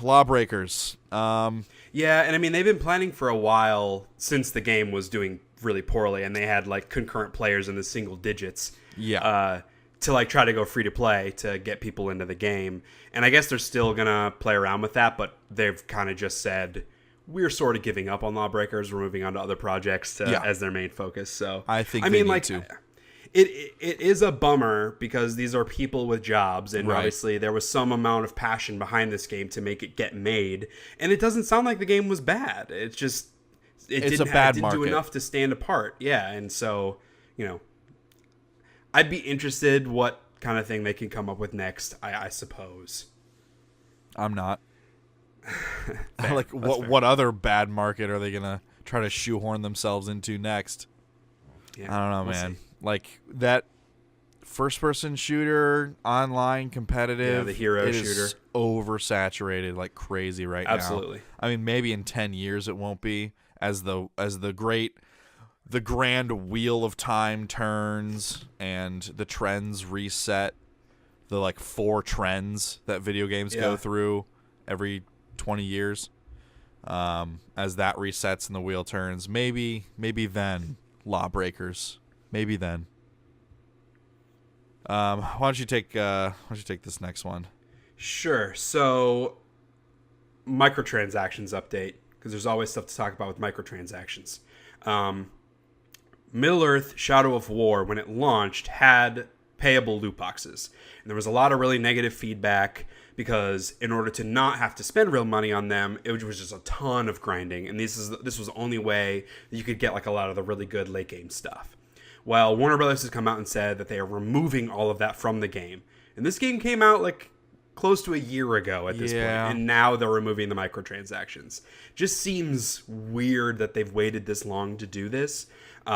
Lawbreakers. Yeah, and I mean, they've been planning for a while since the game was doing really poorly, and they had like concurrent players in the single digits. Yeah. To like try to go free to play to get people into the game. And I guess they're still gonna play around with that, but they've kind of just said we're sort of giving up on Lawbreakers. We're moving on to other projects as their main focus. So I mean, like, it is a bummer because these are people with jobs, and obviously there was some amount of passion behind this game to make it get made. And it doesn't sound like the game was bad. It's just it didn't do enough to stand apart. Yeah, and so I'd be interested what kind of thing they can come up with next, I suppose. I'm not. Like, what other bad market are they going to try to shoehorn themselves into next? Yeah, I don't know, we'll man. See. Like, that first-person shooter, online, competitive, the hero shooter, is oversaturated like crazy right now. Absolutely. I mean, maybe in 10 years it won't be as the grand wheel of time turns and the trends reset. The like 4 trends that video games go through every 20 years. As that resets and the wheel turns, maybe then Lawbreakers. Maybe then. Why don't you take this next one? Sure. So, microtransactions update, because there's always stuff to talk about with microtransactions. Middle-earth Shadow of War, when it launched, had payable loot boxes. And there was a lot of really negative feedback because in order to not have to spend real money on them, it was just a ton of grinding. And this was the only way that you could get like a lot of the really good late game stuff. Well, Warner Brothers has come out and said that they are removing all of that from the game. And this game came out like close to a year ago at this point, and now they're removing the microtransactions. Just seems weird that they've waited this long to do this. They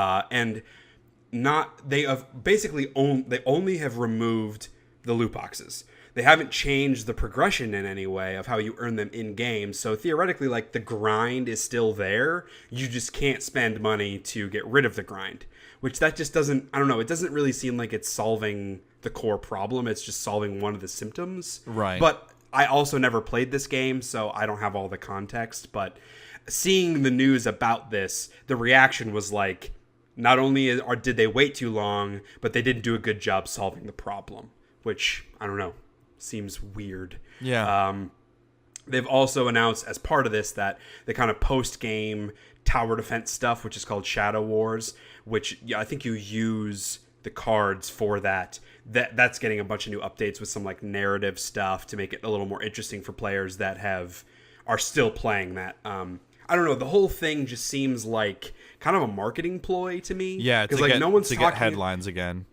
only have removed the loot boxes. They haven't changed the progression in any way of how you earn them in game. So theoretically, like, the grind is still there. You just can't spend money to get rid of the grind, which that just doesn't, I don't know. It doesn't really seem like it's solving the core problem. It's just solving one of the symptoms. Right. But I also never played this game, so I don't have all the context. But seeing the news about this, the reaction was like, not only did they wait too long, but they didn't do a good job solving the problem, which, I don't know, seems weird. Yeah. They've also announced as part of this that the kind of post-game tower defense stuff, which is called Shadow Wars, which I think you use the cards for that's getting a bunch of new updates with some like narrative stuff to make it a little more interesting for players that are still playing that. I don't know. The whole thing just seems like kind of a marketing ploy to me. Yeah, because like no one's to talking get headlines again.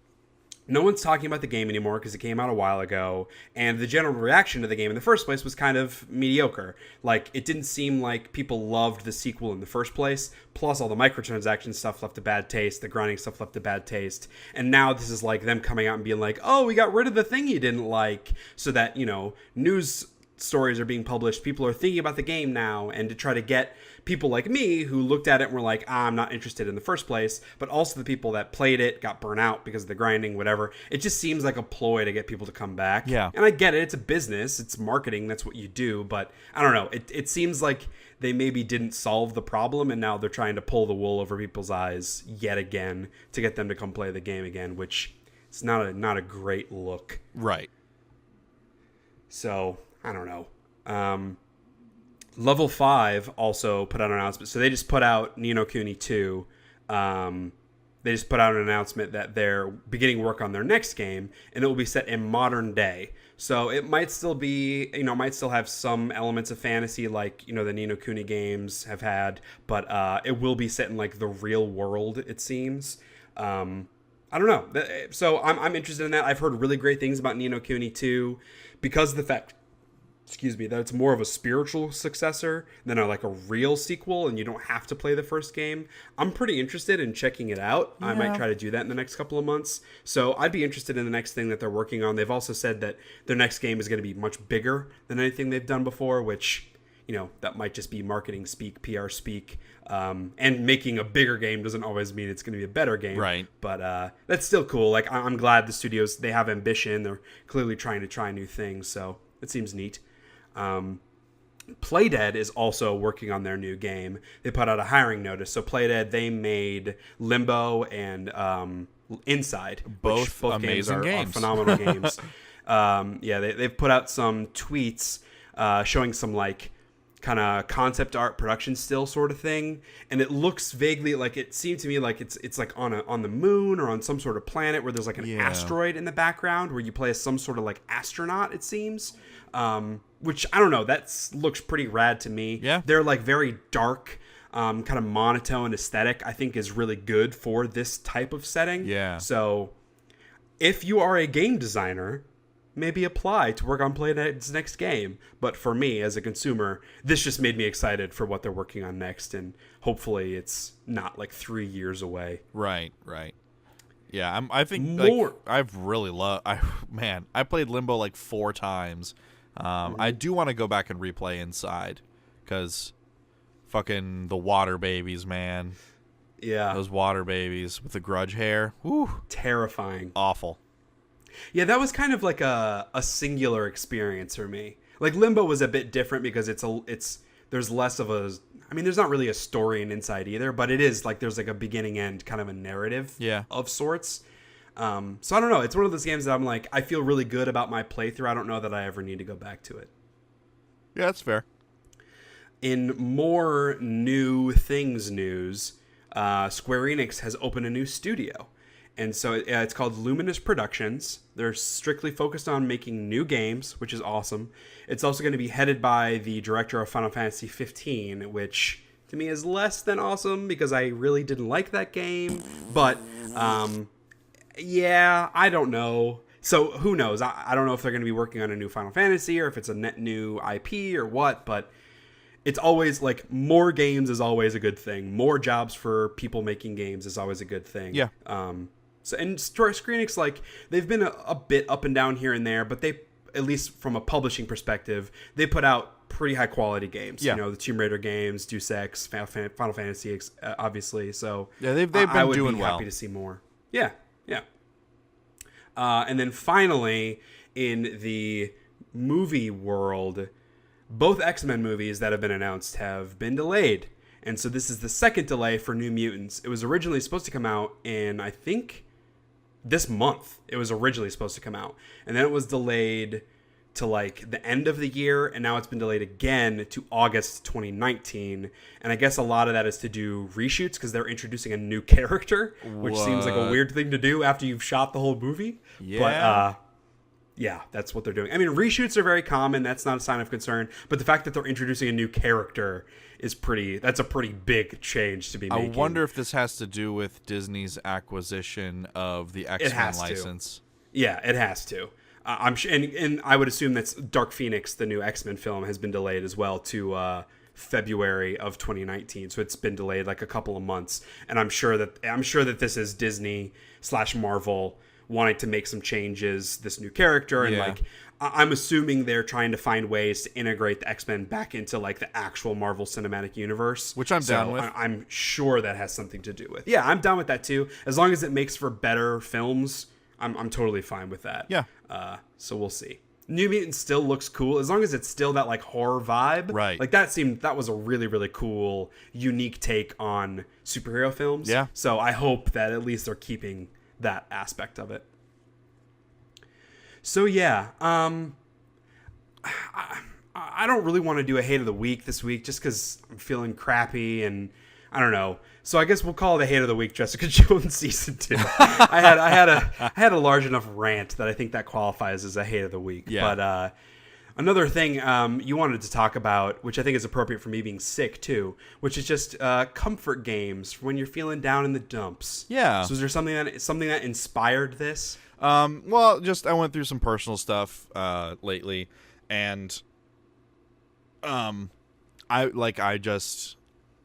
No one's talking about the game anymore because it came out a while ago, and the general reaction to the game in the first place was kind of mediocre. Like, it didn't seem like people loved the sequel in the first place, plus all the microtransaction stuff left a bad taste, the grinding stuff left a bad taste, and now this is like them coming out and being like, oh, we got rid of the thing you didn't like, so that, you know, news stories are being published, people are thinking about the game now, and to try to get people like me who looked at it and were like, I'm not interested in the first place, but also the people that played it, got burnt out because of the grinding, whatever. It just seems like a ploy to get people to come back. Yeah. And I get it. It's a business. It's marketing. That's what you do. But I don't know. It seems like they maybe didn't solve the problem, and now they're trying to pull the wool over people's eyes yet again to get them to come play the game again, which it's not a great look. Right. So, I don't know. Level 5 also put out an announcement. So they just put out Ni no Kuni 2. They just put out an announcement that they're beginning work on their next game, and it will be set in modern day. So it might still be, might still have some elements of fantasy like, the Ni no Kuni games have had, but it will be set in like the real world, it seems. I don't know. So I'm interested in that. I've heard really great things about Ni no Kuni 2 because of the fact that it's more of a spiritual successor than a real sequel, and you don't have to play the first game. I'm pretty interested in checking it out. Yeah. I might try to do that in the next couple of months. So I'd be interested in the next thing that they're working on. They've also said that their next game is going to be much bigger than anything they've done before, which, that might just be marketing speak, PR speak. And making a bigger game doesn't always mean it's going to be a better game. Right. But that's still cool. Like, I'm glad the studios, they have ambition. They're clearly trying to try new things. So it seems neat. Playdead is also working on their new game. They put out a hiring notice. So Playdead, they made Limbo and Inside. Both amazing games. Are phenomenal games. They've put out some tweets showing some kind of concept art production still sort of thing, and it looks vaguely like, it seemed to me like it's like on the moon or on some sort of planet where there's like an asteroid in the background where you play as some sort of astronaut, it seems. Which I don't know, looks pretty rad to me. Yeah. They're very dark, kind of monotone aesthetic, I think is really good for this type of setting. Yeah. So if you are a game designer, maybe apply to work on Playdead's next game. But for me, as a consumer, this just made me excited for what they're working on next, and hopefully it's not 3 years away. Right. Yeah, I think more. I've really loved. I played Limbo 4 times. I do want to go back and replay Inside, because fucking the water babies, man. Yeah, those water babies with the grudge hair. Woo, terrifying, awful. Yeah, that was kind of a singular experience for me. Limbo was a bit different because there's less of a. I mean, there's not really a story in Inside either, but it is there's a beginning end kind of a narrative of sorts. So I don't know. It's one of those games that I'm I feel really good about my playthrough. I don't know that I ever need to go back to it. Yeah, that's fair. In more new things news, Square Enix has opened a new studio. And so it's called Luminous Productions. They're strictly focused on making new games, which is awesome. It's also going to be headed by the director of Final Fantasy 15, which to me is less than awesome because I really didn't like that game. But, I don't know. So who knows? I don't know if they're going to be working on a new Final Fantasy or if it's a net new IP or what, but it's always more games is always a good thing. More jobs for people making games is always a good thing. Yeah. So and Square Enix, they've been a bit up and down here and there, but they, at least from a publishing perspective, they put out pretty high quality games. Yeah. The Tomb Raider games, Deus Ex, Final Fantasy, obviously. So yeah, they've been I would doing be well. Happy to see more. Yeah. And then finally, in the movie world, both X-Men movies that have been announced have been delayed. And so this is the second delay for New Mutants. It was originally supposed to come out in, I think, this month. It was originally supposed to come out. And then it was delayed to the end of the year. And now it's been delayed again to August 2019. And I guess a lot of that is to do reshoots because they're introducing a new character, which seems like a weird thing to do after you've shot the whole movie. Yeah. But Yeah, that's what they're doing. I mean, reshoots are very common. That's not a sign of concern. But the fact that they're introducing a new character is that's a pretty big change to be making. I wonder if this has to do with Disney's acquisition of the X-Men license. Yeah, it has to. I'm sure, and I would assume that's Dark Phoenix, the new X-Men film, has been delayed as well to February of 2019. So it's been delayed like a couple of months. And I'm sure that this is Disney/Marvel wanting to make some changes, this new character, and like I'm assuming they're trying to find ways to integrate the X-Men back into like the actual Marvel Cinematic Universe, which I'm down with. I'm sure that has something to do with. Yeah, I'm down with that too. As long as it makes for better films, I'm totally fine with that. Yeah. So we'll see. New Mutants still looks cool as long as it's still that like horror vibe. Right. Like that was a really, really cool, unique take on superhero films. Yeah. So I hope that at least they're keeping that aspect of it. So yeah, I don't really want to do a hate of the week this week just because I'm feeling crappy and I don't know. So I guess we'll call it a hate of the week, Jessica Jones season 2. I had a large enough rant that I think that qualifies as a hate of the week. Yeah. But another thing you wanted to talk about, which I think is appropriate for me being sick too, which is just comfort games when you're feeling down in the dumps. Yeah. So is there something that inspired this? Well, just I went through some personal stuff lately, and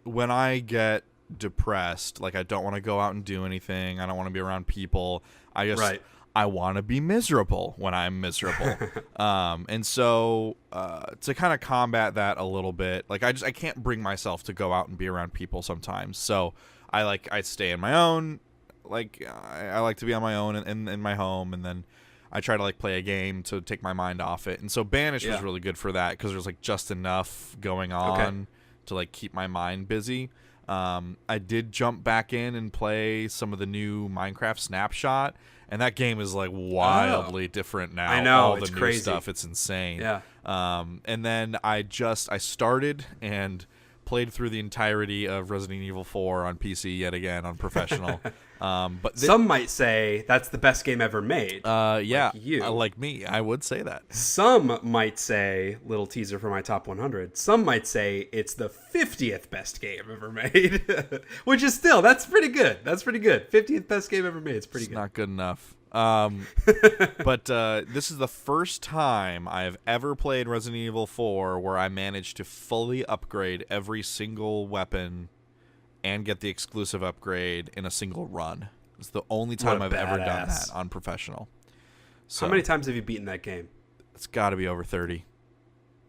when I get depressed, like I don't want to go out and do anything. I don't want to be around people. I want to be miserable when I'm miserable. And so to kind of combat that a little bit, like I can't bring myself to go out and be around people sometimes. So I stay in my own. Like I like to be on my own in my home, and then I try to like play a game to take my mind off it. And so Banish was really good for that because there's like just enough going on to like keep my mind busy. I did jump back in and play some of the new Minecraft Snapshot, and that game is like wildly different now. I know, all it's the new crazy stuff. It's insane. Yeah. And then I started and played through the entirety of Resident Evil 4 on PC yet again on professional. But some might say that's the best game ever made. Yeah, like you. Like me, I would say that. Some might say, little teaser for my top 100. Some might say it's the 50th best game ever made, which is still that's pretty good. That's pretty good. 50th best game ever made. It's pretty good. Not good enough. But this is the first time I've ever played Resident Evil 4 where I managed to fully upgrade every single weapon and get the exclusive upgrade in a single run. It's the only time I've ever done that on professional. So how many times have you beaten that game? It's got to be over 30.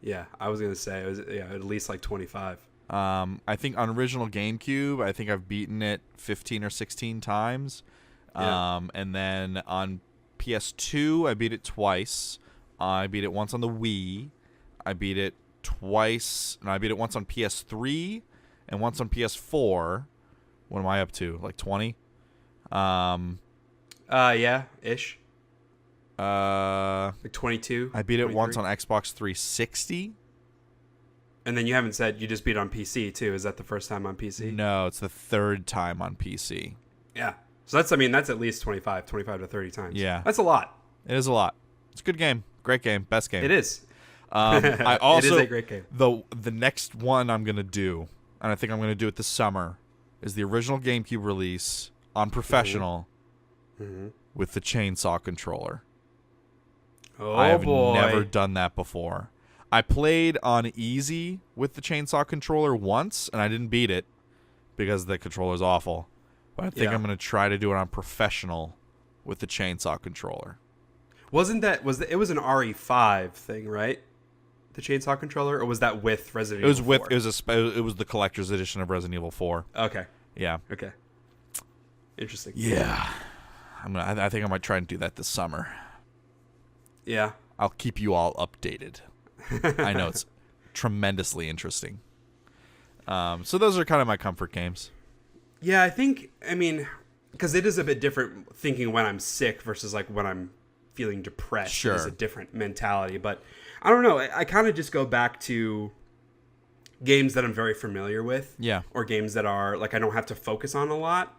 Yeah, I was gonna say it was at least like 25. I think on original GameCube, I think I've beaten it 15 or 16 times. Yeah. And then on PS2, I beat it twice. I beat it once on the Wii. I beat it twice. No, I beat it once on PS3 and once on PS4. What am I up to? Like 20? Yeah, ish. Like 22. I beat it once on Xbox 360. And then you haven't said you just beat it on PC too. Is that the first time on PC? No, it's the third time on PC. Yeah. So that's at least 25 to 30 times. Yeah. That's a lot. It is a lot. It's a good game. Great game. Best game. It is. I also, it is a great game. The next one I'm going to do, and I think I'm going to do it this summer, is the original GameCube release on professional with the chainsaw controller. Oh, I have boy. never done that before. I played on easy with the chainsaw controller once, and I didn't beat it because the controller's awful. But I think I'm going to try to do it on professional with the chainsaw controller. It was an RE5 thing, right? The chainsaw controller, or was that with Resident Evil 4? It was the collector's edition of Resident Evil 4. Okay. Yeah. Okay. Interesting. Yeah. I think I might try and do that this summer. Yeah. I'll keep you all updated. I know it's tremendously interesting. So those are kind of my comfort games. Yeah, I mean, because it is a bit different thinking when I'm sick versus like when I'm feeling depressed. Sure. It's a different mentality. But I don't know. I kind of just go back to games that I'm very familiar with. Yeah. Or games that are like I don't have to focus on a lot.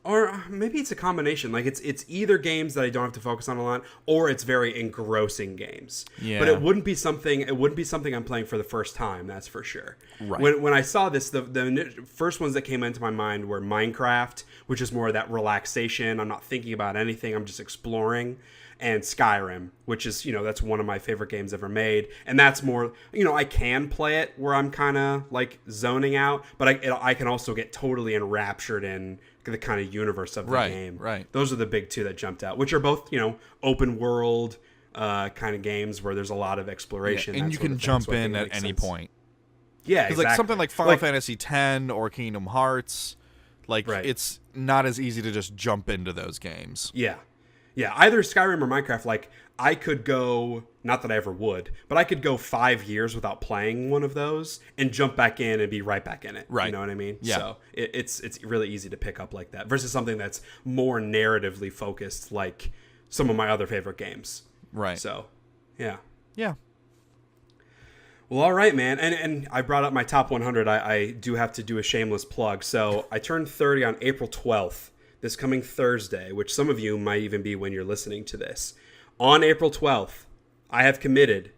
Or maybe it's a combination. Like it's either games that I don't have to focus on a lot, or it's very engrossing games. Yeah. But it wouldn't be something. It wouldn't be something I'm playing for the first time. That's for sure. Right. When I saw this, the first ones that came into my mind were Minecraft, which is more of that relaxation. I'm not thinking about anything. I'm just exploring. And Skyrim, which is, that's one of my favorite games ever made. And that's more, I can play it where I'm kind of like zoning out, but I can also get totally enraptured in the kind of universe of the game. Right. Those are the big two that jumped out, which are both, open world kind of games where there's a lot of exploration. Yeah, and you can jump in at any point. Yeah, because exactly. like something like Final Fantasy X or Kingdom Hearts, it's not as easy to just jump into those games. Yeah. Yeah, either Skyrim or Minecraft, like, I could go, not that I ever would, but I could go 5 years without playing one of those and jump back in and be right back in it. Right. You know what I mean? Yeah. So it's really easy to pick up like that versus something that's more narratively focused like some of my other favorite games. Right. So, yeah. Yeah. Well, all right, man. And I brought up my top 100. I do have to do a shameless plug. So I turned 30 on April 12th. This coming Thursday, which some of you might even be when you're listening to this. On April 12th, I have committed.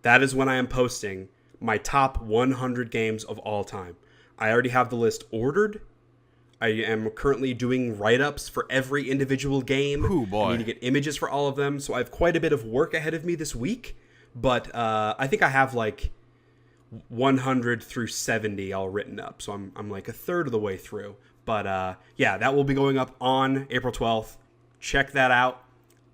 That is when I am posting my top 100 games of all time. I already have the list ordered. I am currently doing write-ups for every individual game. Ooh, boy. I need to get images for all of them, so I have quite a bit of work ahead of me this week. But I think I have like 100 through 70 all written up, so I'm like a third of the way through. But yeah, that will be going up on April 12th. Check that out.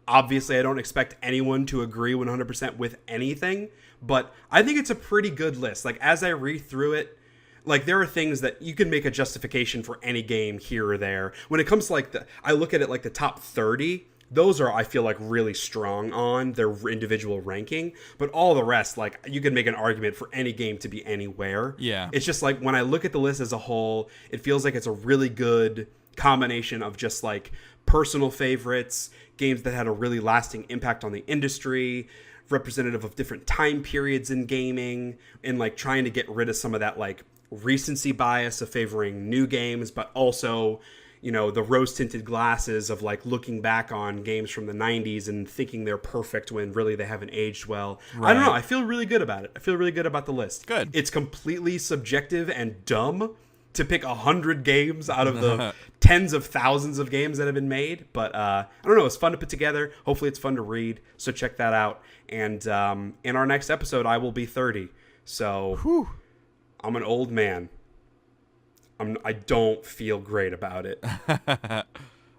Obviously, I don't expect anyone to agree 100% with anything, but I think it's a pretty good list. Like, as I read through it, like, there are things that you can make a justification for any game here or there. When it comes to, like, I look at it like the top 30, those are, I feel like, really strong on their individual ranking. But all the rest, like, you can make an argument for any game to be anywhere. Yeah. It's just like, when I look at the list as a whole, it feels like it's a really good combination of just, like, personal favorites, games that had a really lasting impact on the industry, representative of different time periods in gaming, and, like, trying to get rid of some of that, like, recency bias of favoring new games, but also, the rose-tinted glasses of, like, looking back on games from the 90s and thinking they're perfect when really they haven't aged well. Right. I don't know. I feel really good about it. I feel really good about the list. Good. It's completely subjective and dumb to pick 100 games out of the tens of thousands of games that have been made. But I don't know. It's fun to put together. Hopefully it's fun to read. So check that out. And in our next episode, I will be 30. So Whew. I'm an old man. I don't feel great about it.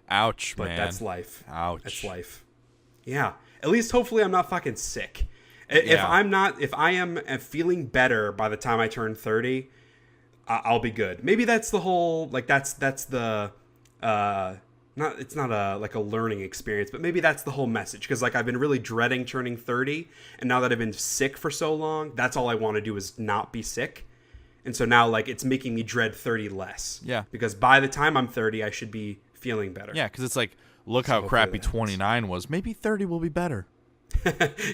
Ouch, but man. that's life. Ouch. That's life. Yeah. At least hopefully I'm not fucking sick. Yeah. If I am feeling better by the time I turn 30, I'll be good. Maybe that's the whole, like, that's the it's not a learning experience, but maybe that's the whole message. Because, like, I've been really dreading turning 30, and now that I've been sick for so long, that's all I want to do is not be sick. And so now, like, it's making me dread 30 less. Yeah. Because by the time I'm 30, I should be feeling better. Yeah, because it's like, look how crappy 29 was. Maybe 30 will be better.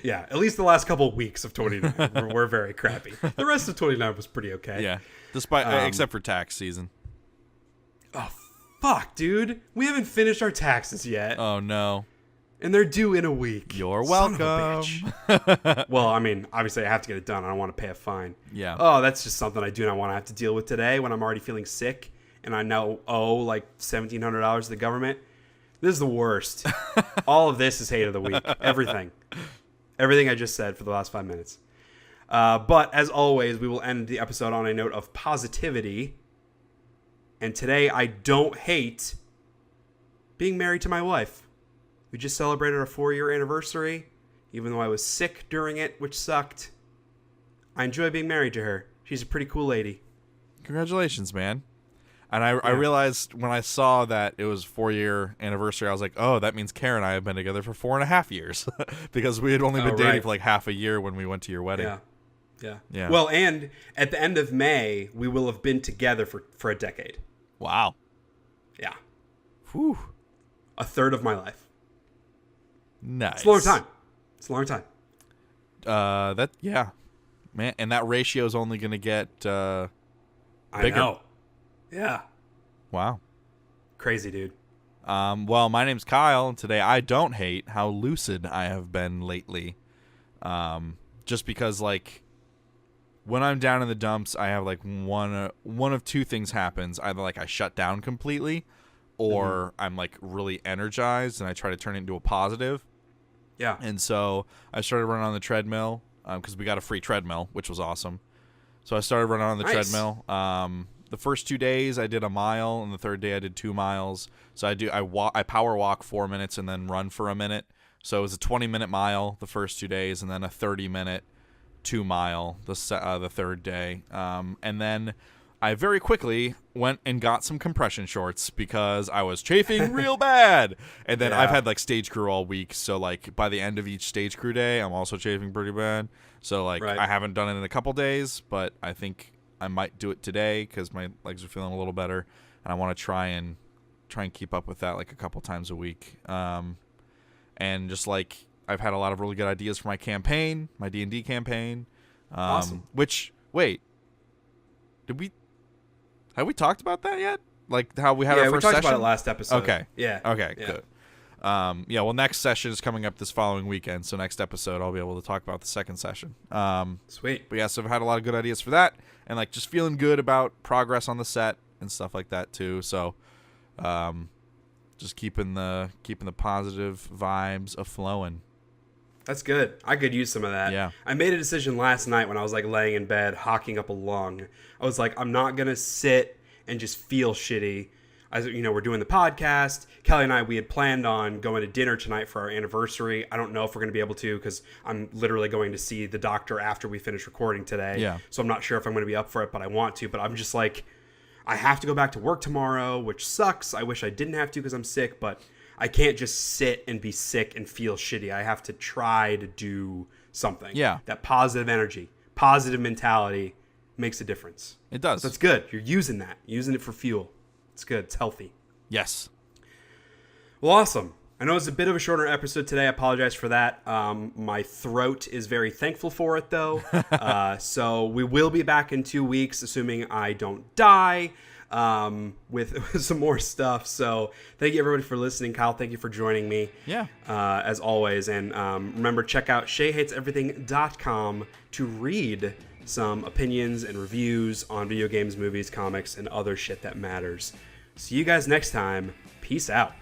Yeah, at least the last couple of weeks of 29 were very crappy. The rest of 29 was pretty okay. Yeah, despite except for tax season. Oh, fuck, dude. We haven't finished our taxes yet. Oh, no. And they're due in a week. You're Son welcome. of a bitch. Well, I mean, obviously I have to get it done. I don't want to pay a fine. Yeah. Oh, that's just something I do not want to have to deal with today when I'm already feeling sick and I now owe like $1,700 to the government. This is the worst. All of this is hate of the week. Everything. Everything I just said for the last 5 minutes. But as always, we will end the episode on a note of positivity. And today I don't hate being married to my wife. We just celebrated our 4-year anniversary, even though I was sick during it, which sucked. I enjoy being married to her. She's a pretty cool lady. Congratulations, man. And I realized when I saw that it was 4-year anniversary, I was like, oh, that means Karen and I have been together for 4.5 years. Because we had only been dating for like half a year when we went to your wedding. Yeah. Well, and at the end of May, we will have been together for a decade. Wow. Yeah. Whew. A third of my life. Nice. It's a long time. It's a long time. Yeah. Man, and that ratio is only going to get bigger. I know. Yeah. Wow. Crazy, dude. Well, my name's Kyle, and today I don't hate how lucid I have been lately. Just because, like, when I'm down in the dumps, I have, like, one of two things happens. Either, like, I shut down completely, or I'm, like, really energized, and I try to turn it into a positive. Yeah. And so I started running on the treadmill, because we got a free treadmill, which was awesome. So I started running on the treadmill. The first 2 days I did a mile, and the third day I did 2 miles. So I power walk 4 minutes and then run for a minute. So it was a 20-minute mile the first 2 days, and then a 30-minute 2 mile the third day. And then I very quickly went and got some compression shorts because I was chafing real bad. And then I've had like stage crew all week, so like by the end of each stage crew day, I'm also chafing pretty bad. So like I haven't done it in a couple days, but I think I might do it today because my legs are feeling a little better, and I want to try and keep up with that like a couple times a week. And just like I've had a lot of really good ideas for my campaign, my D&D campaign. Awesome. Which have we talked about that yet? Like how we had our first session? Yeah, we talked about it last episode. Okay. Yeah. Okay, good. Well, next session is coming up this following weekend, so next episode I'll be able to talk about the second session. Sweet. But yeah, so I've had a lot of good ideas for that, and like just feeling good about progress on the set and stuff like that too. So, just keeping the positive vibes a-flowing. That's good. I could use some of that. Yeah. I made a decision last night when I was like laying in bed, hawking up a lung. I was like, I'm not going to sit and just feel shitty. As you know, we're doing the podcast. Kelly and I, we had planned on going to dinner tonight for our anniversary. I don't know if we're going to be able to because I'm literally going to see the doctor after we finish recording today. Yeah. So I'm not sure if I'm going to be up for it, but I want to. But I'm just like, I have to go back to work tomorrow, which sucks. I wish I didn't have to because I'm sick, but I can't just sit and be sick and feel shitty. I have to try to do something. Yeah. That positive energy, positive mentality makes a difference. It does. That's good. You're using that. You're using it for fuel. It's good. It's healthy. Yes. Well, awesome. I know it's a bit of a shorter episode today. I apologize for that. My throat is very thankful for it, though. So we will be back in 2 weeks, assuming I don't die, with some more stuff. So thank you, everybody, for listening. Kyle, thank you for joining me. Yeah. As always. And remember, check out SheaHatesEverything.com to read some opinions and reviews on video games, movies, comics, and other shit that matters. See you guys next time. Peace out.